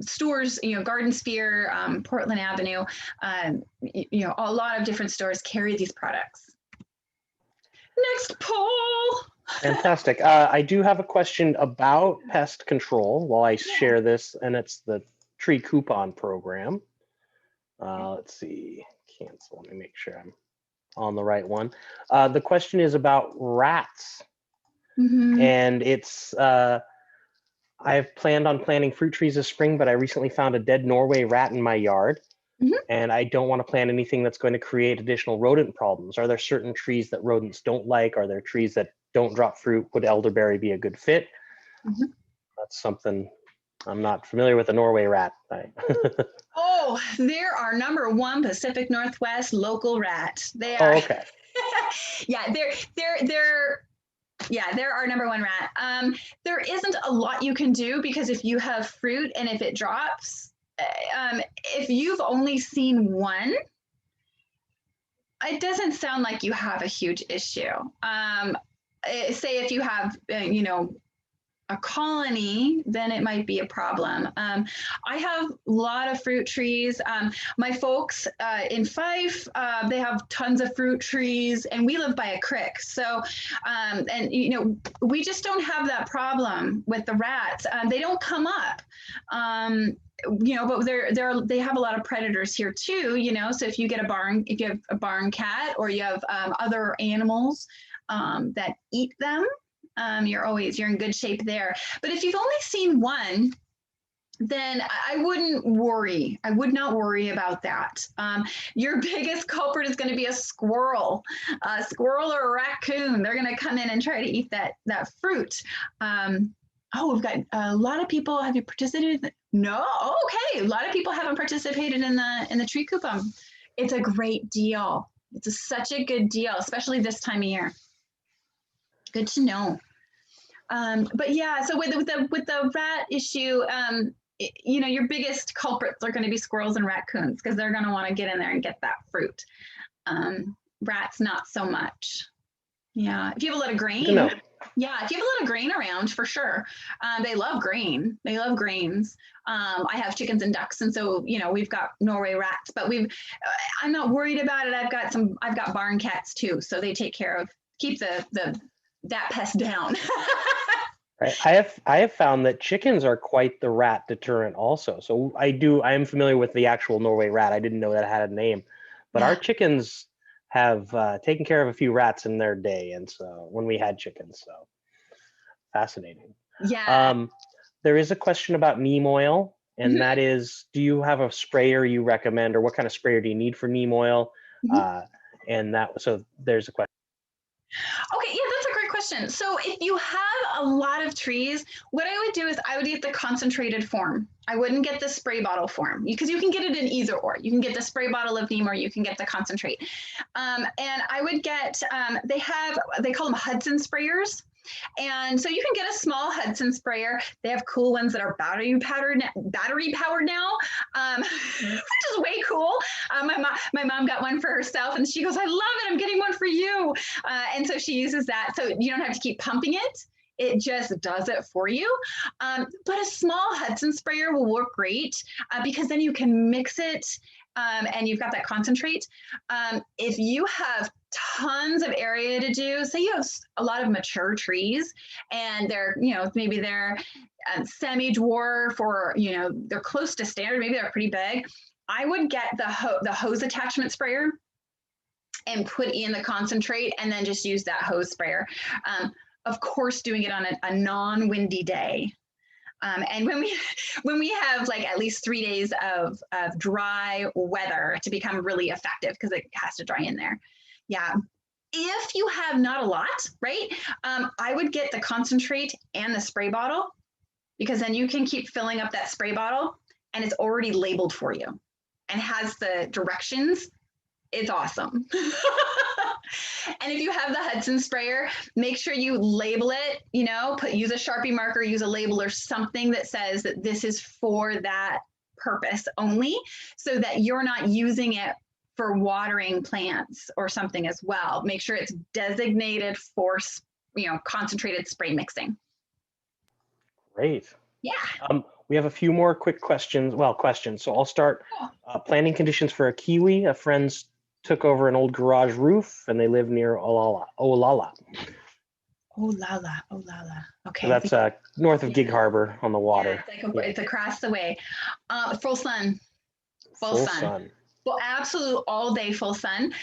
stores, GardenSphere, Portland Avenue, a lot of different stores carry these products. Next poll. Fantastic. I do have a question about pest control while I share this, and it's the tree coupon program. Let's see, cancel. Let me make sure I'm on the right one. The question is about rats. And it's, I've planned on planting fruit trees this spring, but I recently found a dead Norway rat in my yard. And I don't want to plant anything that's going to create additional rodent problems. Are there certain trees that rodents don't like? Are there trees that don't drop fruit? Would elderberry be a good fit? That's something I'm not familiar with. A Norway rat. Oh, they're our #1 Pacific Northwest local rat. They are. Oh, okay. Yeah, they're our #1 rat. There isn't a lot you can do, because if you have fruit and if it drops, if you've only seen one, it doesn't sound like you have a huge issue. Say if you have, a colony, then it might be a problem. I have a lot of fruit trees. My folks in Fife, they have tons of fruit trees, and we live by a creek. So, we just don't have that problem with the rats. They don't come up. But they have a lot of predators here too, so if you have a barn cat, or you have other animals that eat them, you're in good shape there. But if you've only seen one, then I wouldn't worry. I would not worry about that. Your biggest culprit is going to be a squirrel or a raccoon. They're going to come in and try to eat that fruit. We've got a lot of people. Have you participated? No. Okay. A lot of people haven't participated in the tree coupon. It's a great deal. It's such a good deal, especially this time of year. Good to know. But yeah, so with the rat issue, your biggest culprits are going to be squirrels and raccoons, because they're going to want to get in there and get that fruit. Rats, not so much. Yeah, if you have a lot of grain. Yeah, if you have a lot of grain around, for sure. They love grain. They love grains. I have chickens and ducks, and so we've got Norway rats, but I'm not worried about it. I've got barn cats too, so they keep that pest down. Right. I have found that chickens are quite the rat deterrent also. So I am familiar with the actual Norway rat. I didn't know that it had a name, but our chickens have taken care of a few rats in their day, and so when we had chickens, so fascinating. Yeah. There is a question about neem oil, and that is, do you have a sprayer you recommend, or what kind of sprayer do you need for neem oil? So there's a question. Okay, yeah, that's a great question. So if you have a lot of trees, what I would do is I would get the concentrated form. I wouldn't get the spray bottle form, because you can get it in either or. You can get the spray bottle of neem, or you can get the concentrate. And I would get, they call them Hudson sprayers. And so you can get a small Hudson sprayer. They have cool ones that are battery powered now, which is way cool. My mom got one for herself, and she goes, "I love it. I'm getting one for you." And so she uses that. So you don't have to keep pumping it. It just does it for you. But a small Hudson sprayer will work great, because then you can mix it, and you've got that concentrate. If you have tons of area to do, say you have a lot of mature trees, and they're, maybe they're semi-dwarf, or, they're close to standard, maybe they're pretty big, I would get the hose attachment sprayer and put in the concentrate, and then just use that hose sprayer. Of course, doing it on a non-windy day. And when we have like at least 3 days of dry weather to become really effective, because it has to dry in there. Yeah. If you have not a lot, right? I would get the concentrate and the spray bottle, because then you can keep filling up that spray bottle, and it's already labeled for you and has the directions. It's awesome. And if you have the Hudson sprayer, make sure you label it, use a Sharpie marker, use a label or something that says that this is for that purpose only, so that you're not using it for watering plants or something as well. Make sure it's designated for, concentrated spray mixing. Great. Yeah. We have a few more quick questions. Well, questions. So I'll start. Planting conditions for a kiwi. A friend's took over an old garage roof, and they live near Olala. Oh la la. Okay. So that's north of Gig Harbor on the water. Yeah, it's across the way. Full sun. Full sun. Well, absolute all day full sun.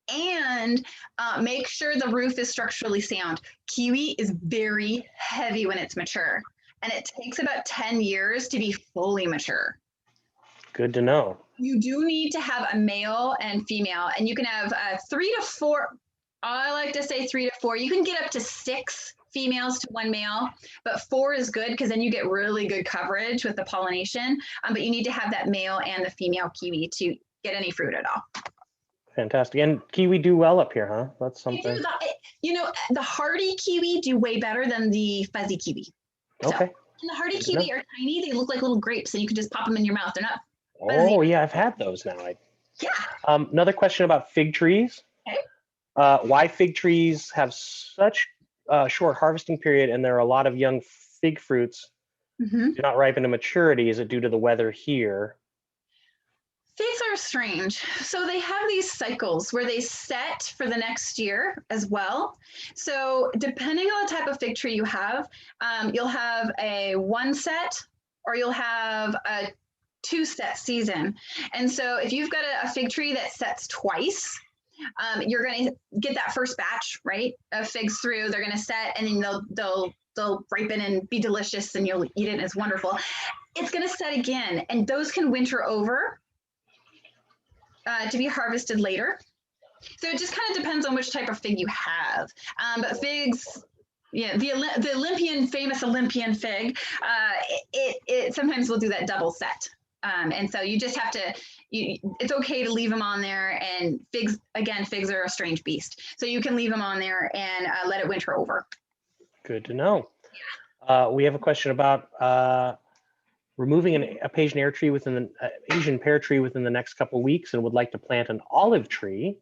And make sure the roof is structurally sound. Kiwi is very heavy when it's mature, and it takes about 10 years to be fully mature. Good to know. You do need to have a male and female, and you can have 3 to 4. I like to say 3 to 4. You can get up to 6 females to 1 male, but 4 is good because then you get really good coverage with the pollination. But you need to have that male and the female kiwi to get any fruit at all. Fantastic. And kiwi do well up here, huh? That's something. The hardy kiwi do way better than the fuzzy kiwi. Okay. And the hardy kiwi are tiny. They look like little grapes, and you can just pop them in your mouth. They're not. Oh, yeah, I've had those now. Yeah. Another question about fig trees. Okay. Why fig trees have such a short harvesting period, and there are a lot of young fig fruits do not ripen to maturity? Is it due to the weather here? Figs are strange. So they have these cycles where they set for the next year as well. So depending on the type of fig tree you have, you'll have a 1 set or you'll have a 2 set season. And so if you've got a fig tree that sets twice, you're going to get that first batch, right, of figs through. They're going to set, and then they'll ripen and be delicious, and you'll eat it, and it's wonderful. It's going to set again, and those can winter over to be harvested later. So it just kind of depends on which type of fig you have. But figs, the famous Olympian fig, it sometimes will do that double set. And so you just have to, it's okay to leave them on there. And figs are a strange beast. So you can leave them on there and let it winter over. Good to know. We have a question about removing an Asian pear tree within the next couple of weeks, and would like to plant an olive tree.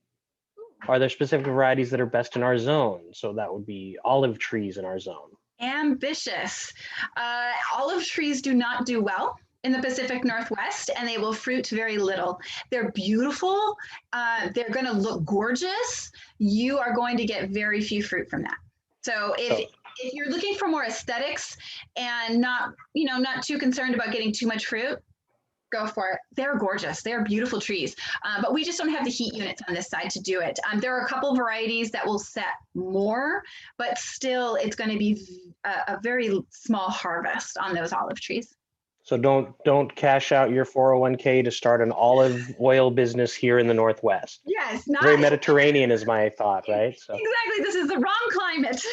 Are there specific varieties that are best in our zone? So that would be olive trees in our zone. Ambitious. Olive trees do not do well in the Pacific Northwest, and they will fruit very little. They're beautiful. They're going to look gorgeous. You are going to get very few fruit from that. So if you're looking for more aesthetics and not too concerned about getting too much fruit, go for it. They're gorgeous. They're beautiful trees. But we just don't have the heat units on this side to do it. There are a couple varieties that will set more, but still it's going to be a very small harvest on those olive trees. So don't cash out your 401k to start an olive oil business here in the Northwest. Yes, very Mediterranean is my thought, right? So, exactly. This is the wrong climate.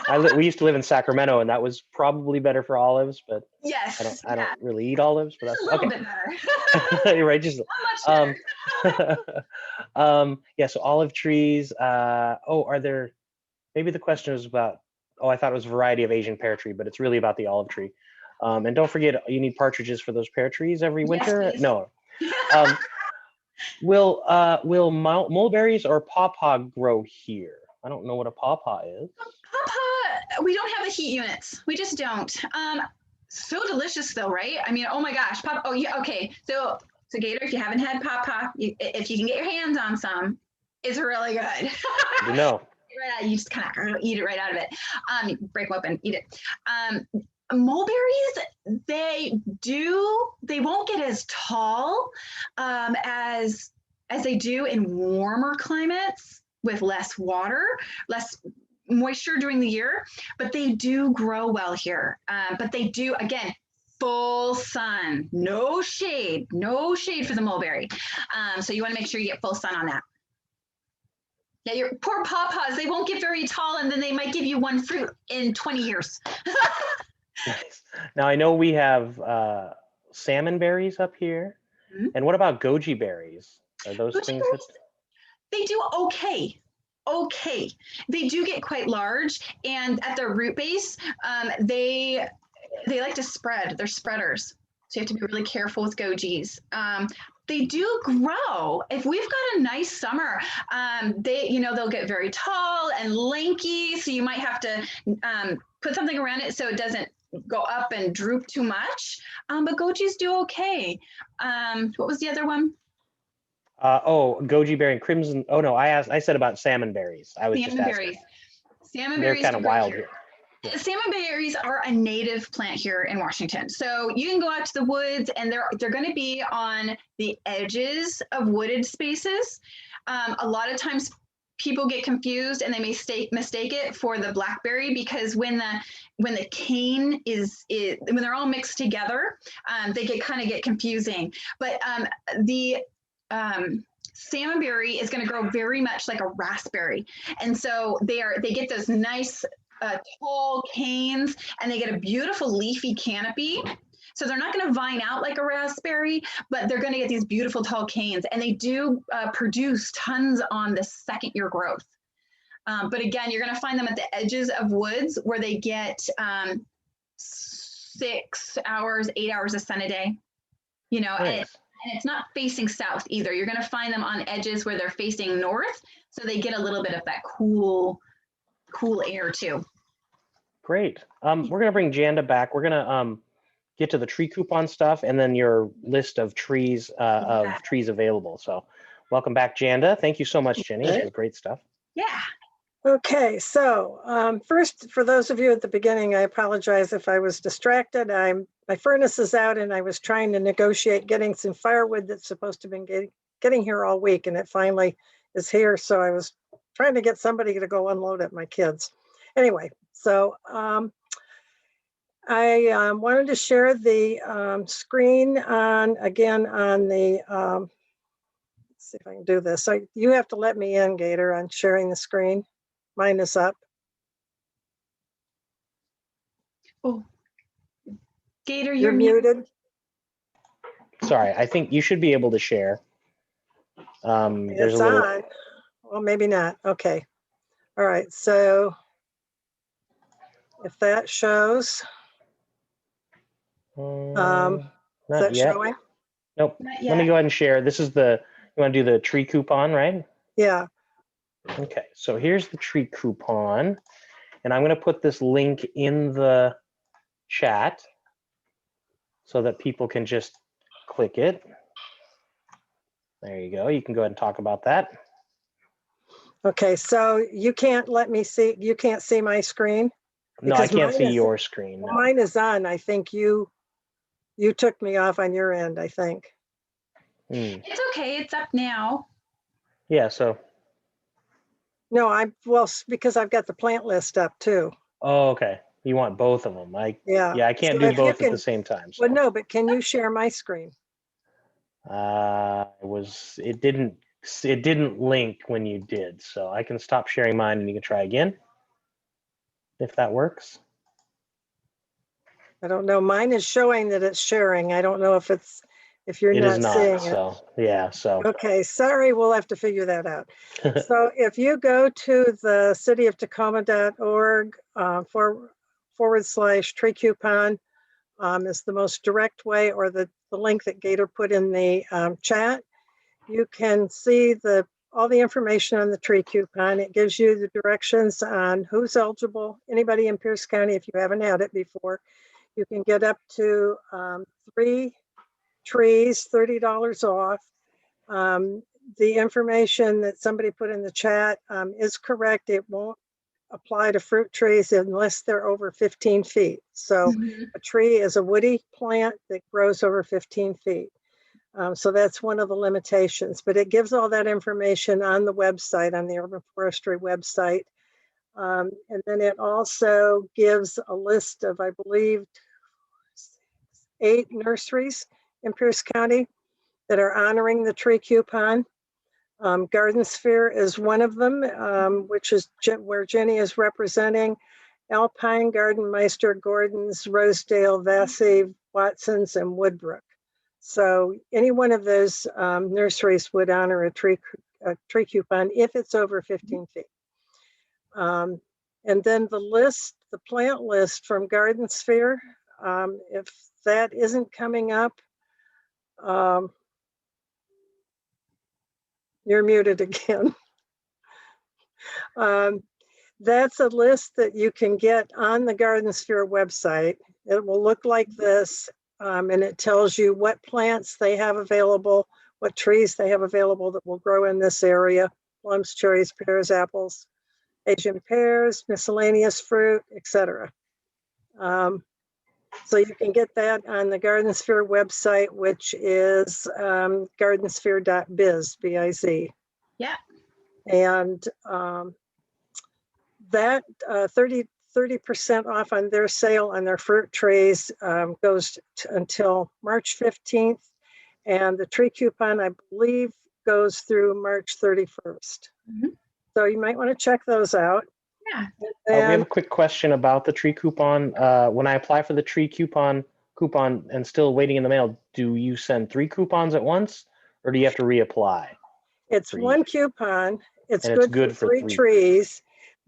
Right? We used to live in Sacramento, and that was probably better for olives, but yes, I don't really eat olives, but that's a little bit better. You're right. Just not much better. Yeah. So olive trees. Are there? Maybe the question is about. Oh, I thought it was a variety of Asian pear tree, but it's really about the olive tree. And don't forget, you need partridges for those pear trees every winter. Yes, no. Will mulberries or pawpaw grow here? I don't know what a pawpaw is. Pawpaw, we don't have the heat units. We just don't. So delicious though, right? I mean, oh my gosh. Oh yeah. Okay. So Gator, if you haven't had pawpaw, if you can get your hands on some, it's really good. You know. You just kind of eat it right out of it. Break them open, eat it. Mulberries, they won't get as tall as they do in warmer climates with less water, less moisture during the year, but they do grow well here. But they do, again, full sun, no shade for the mulberry. So you want to make sure you get full sun on that. Yeah, your poor pawpaws, they won't get very tall, and then they might give you one fruit in 20 years. Nice. Now I know we have salmon berries up here, and what about goji berries? Are those things that they do okay? They do get quite large, and at their root base, they like to spread. They're spreaders, so you have to be really careful with gojis. They do grow. If we've got a nice summer, they'll get very tall and lanky. So you might have to put something around it so it doesn't go up and droop too much, but gojis do okay. What was the other one? Goji berry and crimson. Oh no, I said about salmon berries. I was just Salmon asking. berries. Salmon They're berries kind of grow wild here. here. Salmon berries are a native plant here in Washington. So you can go out to the woods and they're going to be on the edges of wooded spaces. A lot of times people get confused and they mistake it for the blackberry, because when the cane when they're all mixed together, they get confusing. But the salmon berry is going to grow very much like a raspberry, and so they get those nice tall canes, and they get a beautiful leafy canopy. So they're not going to vine out like a raspberry, but they're going to get these beautiful tall canes, and they do produce tons on the second year growth. But again, you're going to find them at the edges of woods where they get 6 hours, 8 hours of sun a day, you know, Nice. and it's not facing south either. You're going to find them on edges where they're facing north, so they get a little bit of that cool air too. Great. We're gonna bring Janda back. We're gonna get to the tree coupon stuff and then your list of trees available. So welcome back, Janda. Thank you so much, Jenny. This is great stuff. Yeah. Okay, so first, for those of you at the beginning, I apologize if I was distracted. My furnace is out and I was trying to negotiate getting some firewood that's supposed to have been getting here all week, and it finally is here. So I was trying to get somebody to go unload it, my kids. Anyway, so I wanted to share the screen on the, let's see if I can do this. So you have to let me in, Gator, on sharing the screen. Mine is up. Oh, Gator, You're muted. Sorry, I think you should be able to share. There's It's a little. on. Well, maybe not. Okay. All right. So if that shows, is Not that yet. showing? Nope. Not Let me yet. go ahead and share. This is you want to do the tree coupon, right? Yeah. Okay, so here's the tree coupon, and I'm going to put this link in the chat so that people can just click it. There you go. You can go ahead and talk about that. Okay. So you can't let me see. You can't see my screen. No, I can't see mine is- your screen. No. Mine is on. I think you took me off on your end, I think. It's okay. It's up now. Yeah, so. No, because I've got the plant list up too. Oh, okay. You want both of them. Yeah. I can't So do if you both at can- the same time. So. Well, no, but can you share my screen? It didn't link when you did, so I can stop sharing mine and you can try again if that works. I don't know. Mine is showing that it's sharing. I don't know if you're It is not not, seeing it. so yeah, so. Okay, sorry, we'll have to figure that out. So if you go to the cityoftacoma.org /tree coupon is the most direct way, or the link that Gator put in the chat. You can see all the information on the tree coupon. It gives you the directions on who's eligible. Anybody in Pierce County, if you haven't had it before, you can get up to 3 trees, $30 off. The information that somebody put in the chat is correct. It won't apply to fruit trees unless they're over 15 feet. So a tree is a woody plant that grows over 15 feet. So that's one of the limitations, but it gives all that information on the website, on the Urban Forestry website. And then it also gives a list of, I believe, 8 nurseries in Pierce County that are honoring the tree coupon. GardenSphere is one of them, which is where Jenny is representing. Alpine, Gardenmeister, Gordon's, Rosedale, Vassy, Watson's, and Woodbrook. So any one of those nurseries would honor a tree coupon if it's over 15 feet. And then the plant list from GardenSphere, if that isn't coming up, you're muted again. That's a list that you can get on the GardenSphere website. It will look like this, and it tells you what plants they have available, what trees they have available that will grow in this area: plums, cherries, pears, apples, Asian pears, miscellaneous fruit, etc. So you can get that on the GardenSphere website, which is gardensphere.biz, B-I-Z. Yeah. And that 30% off on their sale on their fruit trees goes until March 15th. And the tree coupon, I believe, goes through March 31st. Mm-hmm. So you might want to check those out. Yeah. We have a quick question about the tree coupon. When I apply for the tree coupon and still waiting in the mail, do you send 3 coupons at once, or do you have to reapply? It's one coupon. It's And good for 3 trees.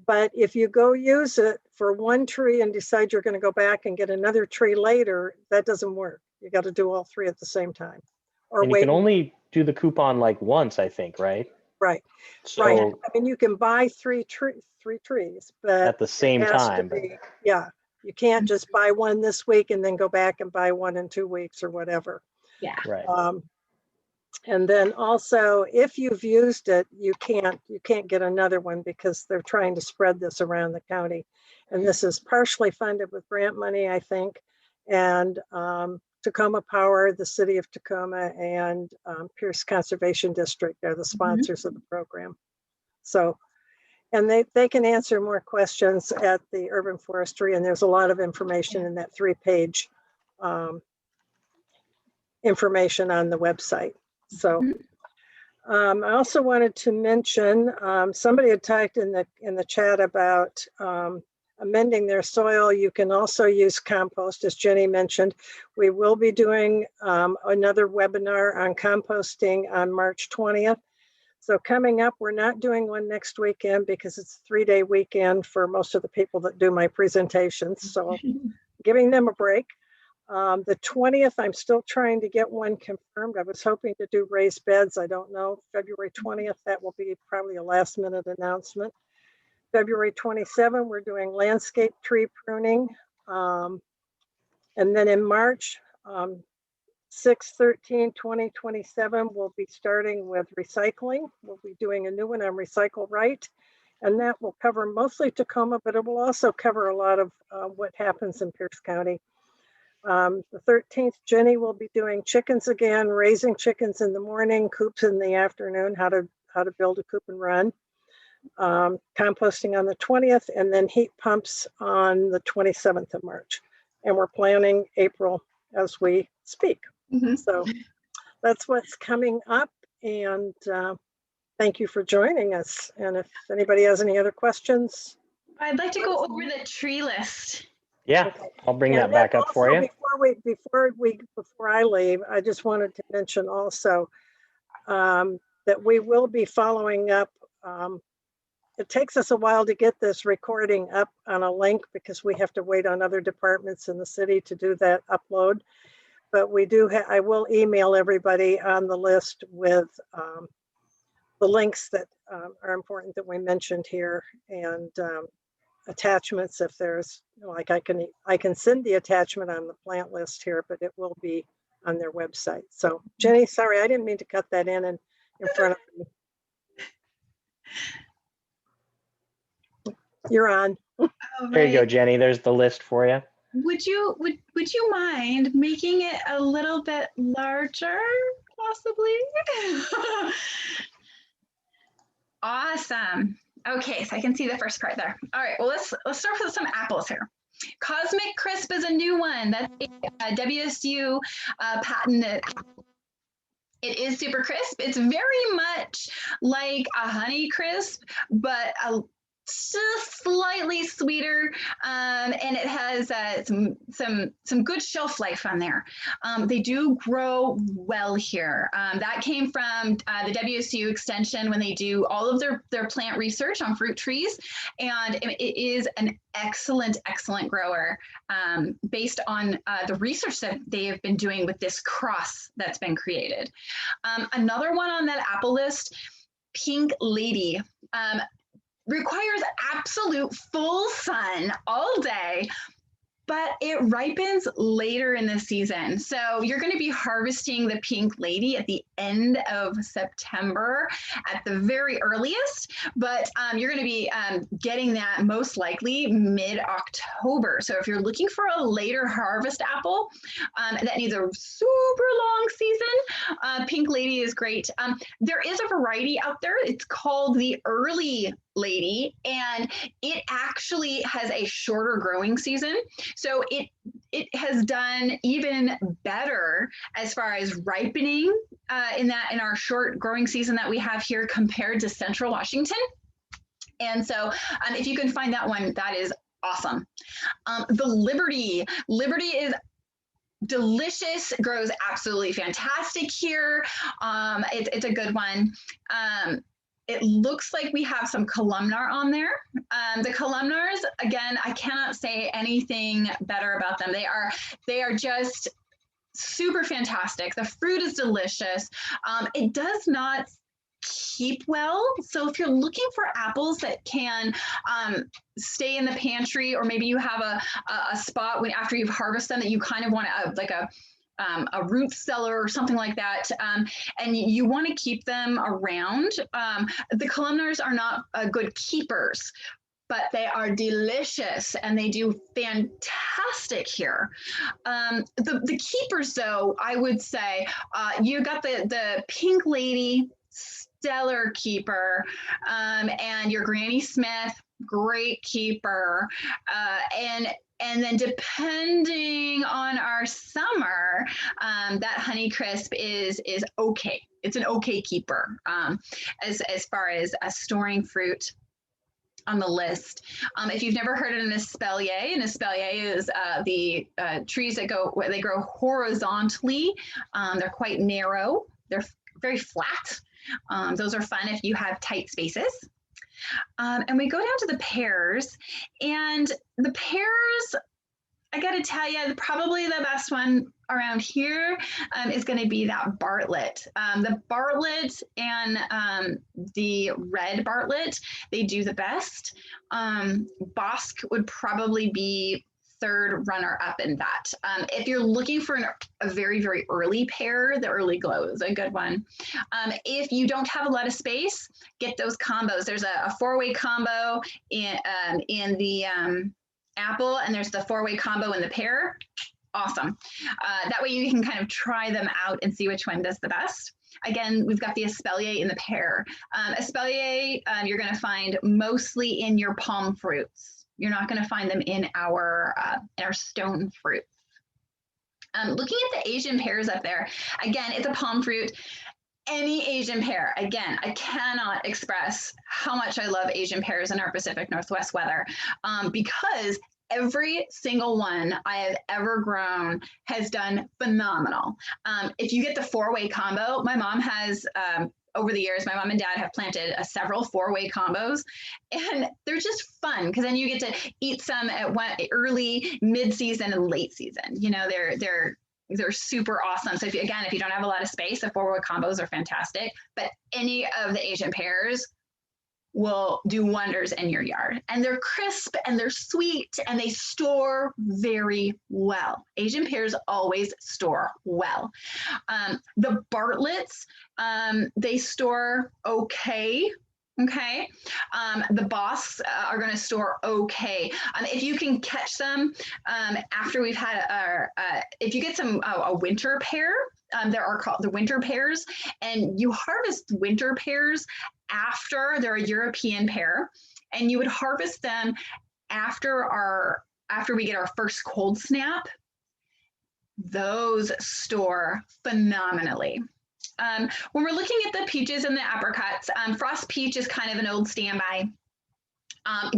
But if you go use it for 1 tree and decide you're going to go back and get another tree later, that doesn't work. You got to do all 3 at the same time. Or and you can only do the coupon like once, I think, right? Right. So right. I mean, you can buy 3 trees, but at the same time. Yeah. You can't just buy one this week and then go back and buy one in 2 weeks or whatever. Yeah. Right. And then also, if you've used it, you can't get another one because they're trying to spread this around the county. And this is partially funded with grant money, I think. And Tacoma Power, the city of Tacoma, and Pierce Conservation District are the sponsors of the program. So, and they can answer more questions at the Urban Forestry, and there's a lot of information in that 3-page information on the website. So I also wanted to mention, somebody had typed in the chat about amending their soil. You can also use compost, as Jenny mentioned. We will be doing another webinar on composting on March 20th. So coming up, we're not doing one next weekend because it's a 3-day weekend for most of the people that do my presentations. So giving them a break. The 20th, I'm still trying to get one confirmed. I was hoping to do raised beds. I don't know. February 20th, that will be probably a last minute announcement. February 27th, we're doing landscape tree pruning. And then in March, 6/13/2027, we'll be starting with recycling. We'll be doing a new one on Recycle Right. And that will cover mostly Tacoma, but it will also cover a lot of what happens in Pierce County. The 13th, Jenny will be doing chickens again, raising chickens in the morning, coops in the afternoon, how to build a coop and run. Composting on the 20th, and then heat pumps on the 27th of March. And we're planning April as we speak. So that's what's coming up. And thank you for joining us. And if anybody has any other questions. I'd like to go over the tree list. Yeah, okay. I'll bring that back up for you. Before I leave, I just wanted to mention also that we will be following up. It takes us a while to get this recording up on a link because we have to wait on other departments in the city to do that upload. But we do I will email everybody on the list with the links that are important that we mentioned here, and attachments if there's, like, I can send the attachment on the plant list here, but it will be on their website. So Jenny, sorry, I didn't mean to cut that in front of me. You're on. There you go, Jenny. There's the list for you. Would you mind making it a little bit larger, possibly? Awesome. Okay, so I can see the first part there. All right, well, let's start with some apples here. Cosmic Crisp is a new one. That's a WSU patented. It is super crisp. It's very much like a Honey Crisp, but just slightly sweeter, and it has some good shelf life on there. They do grow well here. That came from the WSU Extension when they do all of their plant research on fruit trees, and it is an excellent grower based on the research that they have been doing with this cross that's been created. Another one on that apple list, Pink Lady. Requires absolute full sun all day, but it ripens later in the season. So you're going to be harvesting the Pink Lady at the end of September at the very earliest, but you're going to be getting that most likely mid-October. So if you're looking for a later harvest apple that needs a super long season, Pink Lady is great. There is a variety out there. It's called the Early Lady, and it actually has a shorter growing season. So it has done even better as far as ripening in our short growing season that we have here compared to Central Washington. And so if you can find that one, that is awesome. The Liberty is delicious, grows absolutely fantastic here. It's a good one. It looks like we have some columnar on there. The columnars, again, I cannot say anything better about them. They are just super fantastic. The fruit is delicious. It does not keep well. So if you're looking for apples that can stay in the pantry, or maybe you have a spot when after you've harvested them that you kind of want a root cellar or something like that, and you want to keep them around. The columnars are not good keepers, but they are delicious and they do fantastic here. The keepers, though, I would say you got the Pink Lady, stellar keeper, and your Granny Smith, great keeper, and then depending on our summer, that Honeycrisp is okay. It's an okay keeper as far as storing fruit on the list. If you've never heard of an espalier is the trees that grow horizontally. They're quite narrow. They're very flat. Those are fun if you have tight spaces. And we go down to the pears, and the pears, I got to tell you, probably the best one around here is going to be that Bartlett. The Bartlett and the red Bartlett, they do the best. Bosque would probably be third runner up in that. If you're looking for a very, very early pear, the Early Glow is a good one. If you don't have a lot of space, get those combos. There's a 4-way combo in the apple, and there's the 4-way combo in the pear. Awesome. That way you can kind of try them out and see which one does the best. Again, we've got the espalier in the pear. Espalier, you're going to find mostly in your palm fruits. You're not going to find them in our stone fruits. Looking at the Asian pears up there, again, it's a palm fruit. Any Asian pear, again, I cannot express how much I love Asian pears in our Pacific Northwest weather, because every single one I have ever grown has done phenomenal. If you get the 4-way combo, my mom has, over the years, my mom and dad have planted several 4-way combos, and they're just fun because then you get to eat some at early, mid-season, and late season. You know, they're super awesome. So if you don't have a lot of space, the 4-way combos are fantastic, but any of the Asian pears will do wonders in your yard. And they're crisp and they're sweet and they store very well. Asian pears always store well. The Bartletts, they store okay. Okay. The Bosques are going to store okay. If you can catch them after we've had if you get a winter pear, there are called the winter pears, and you harvest winter pears after they're a European pear, and you would harvest them after we get our first cold snap. Those store phenomenally. When we're looking at the peaches and the apricots, Frost Peach is kind of an old standby.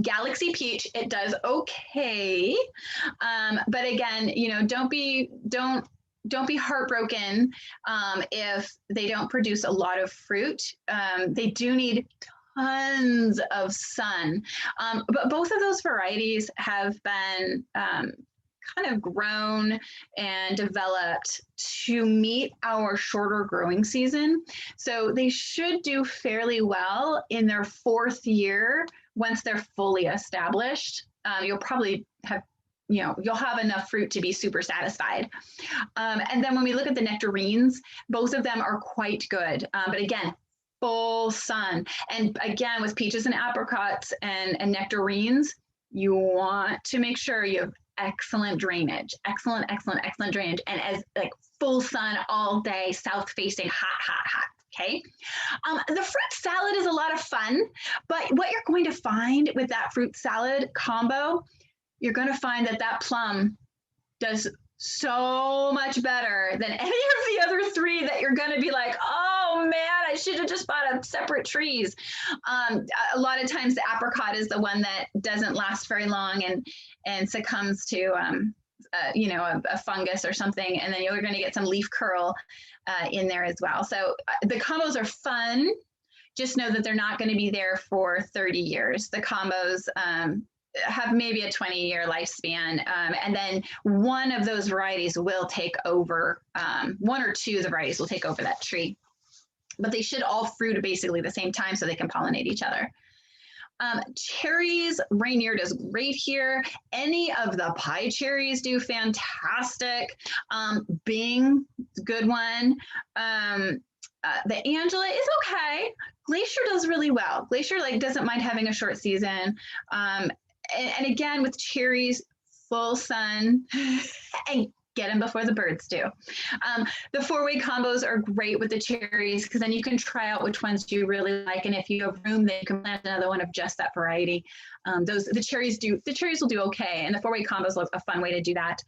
Galaxy Peach, it does okay, but again, you know, don't be heartbroken if they don't produce a lot of fruit. They do need tons of sun, but both of those varieties have been kind of grown and developed to meet our shorter growing season. So they should do fairly well in their 4th year once they're fully established. You'll probably have you'll have enough fruit to be super satisfied. And then when we look at the nectarines, both of them are quite good. But again, full sun. And again, with peaches and apricots and nectarines, you want to make sure you have excellent drainage, excellent drainage. And as like full sun all day, south facing, hot. Okay. The fruit salad is a lot of fun, but what you're going to find with that fruit salad combo, you're going to find that plum does so much better than any of the other three that you're going to be like, oh man, I should have just bought a separate trees. A lot of times the apricot is the one that doesn't last very long and succumbs to a fungus or something, and then you're going to get some leaf curl in there as well. So the combos are fun. Just know that they're not going to be there for 30 years. The combos have maybe a 20-year lifespan, and then one of those varieties will take over, one or two of the varieties will take over that tree. But they should all fruit at basically the same time so they can pollinate each other. Cherries, Rainier does great here. Any of the pie cherries do fantastic. Bing, good one. The Angela is okay. Glacier does really well. Glacier doesn't mind having a short season. And again, with cherries, full sun, and get them before the birds do. The 4-way combos are great with the cherries because then you can try out which ones you really like, and if you have room, then you can plant another one of just that variety. The cherries will do okay, and the 4-way combos look a fun way to do that.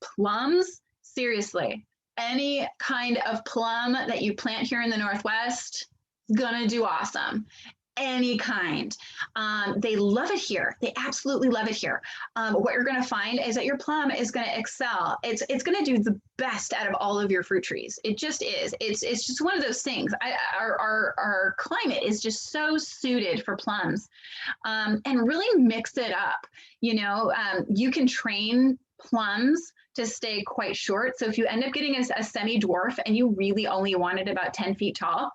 Plums, seriously, any kind of plum that you plant here in the Northwest, gonna do awesome. Any kind. They love it here. They absolutely love it here. What you're going to find is that your plum is going to excel. It's going to do the best out of all of your fruit trees. It just is. It's just one of those things. Our climate is just so suited for plums, and really mix it up. You can train plums to stay quite short. So if you end up getting a semi-dwarf and you really only want it about 10 feet tall,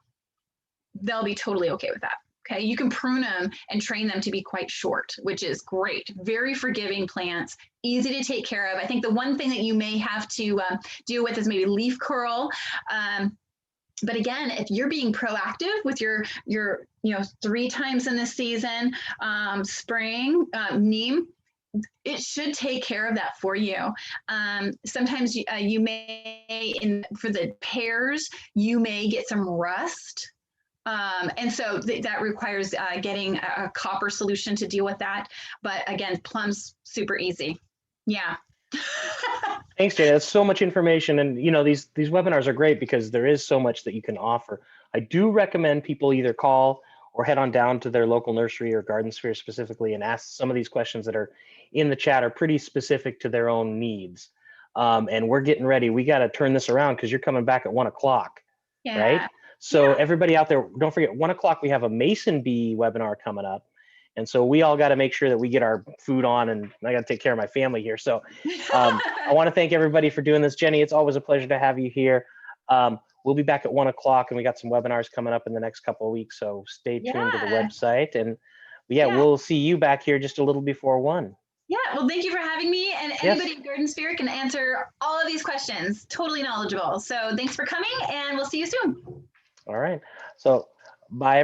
they'll be totally okay with that. Okay, you can prune them and train them to be quite short, which is great. Very forgiving plants, easy to take care of. I think the one thing that you may have to deal with is maybe leaf curl. But again, if you're being proactive with your 3 times in the season, spraying neem, it should take care of that for you. Sometimes you may, for the pears, you may get some rust. And so that requires getting a copper solution to deal with that. But again, plums, super easy. Yeah. Thanks, Jane. That's so much information. And these webinars are great because there is so much that you can offer. I do recommend people either call or head on down to their local nursery or GardenSphere specifically and ask some of these questions that are in the chat are pretty specific to their own needs. And we're getting ready. We got to turn this around because you're coming back at 1 o'clock, right? So everybody out there, don't forget, 1 o'clock, we have a Mason bee webinar coming up. And so we all got to make sure that we get our food on, and I got to take care of my family here. So I want to thank everybody for doing this. Jenny, it's always a pleasure to have you here. We'll be back at 1 o'clock, and we got some webinars coming up in the next couple of weeks. So stay tuned to the website. And we'll see you back here just a little before 1. Yeah, well, thank you for having me. And anybody at GardenSphere can answer all of these questions. Totally knowledgeable. So thanks for coming, and we'll see you soon. All right. So bye.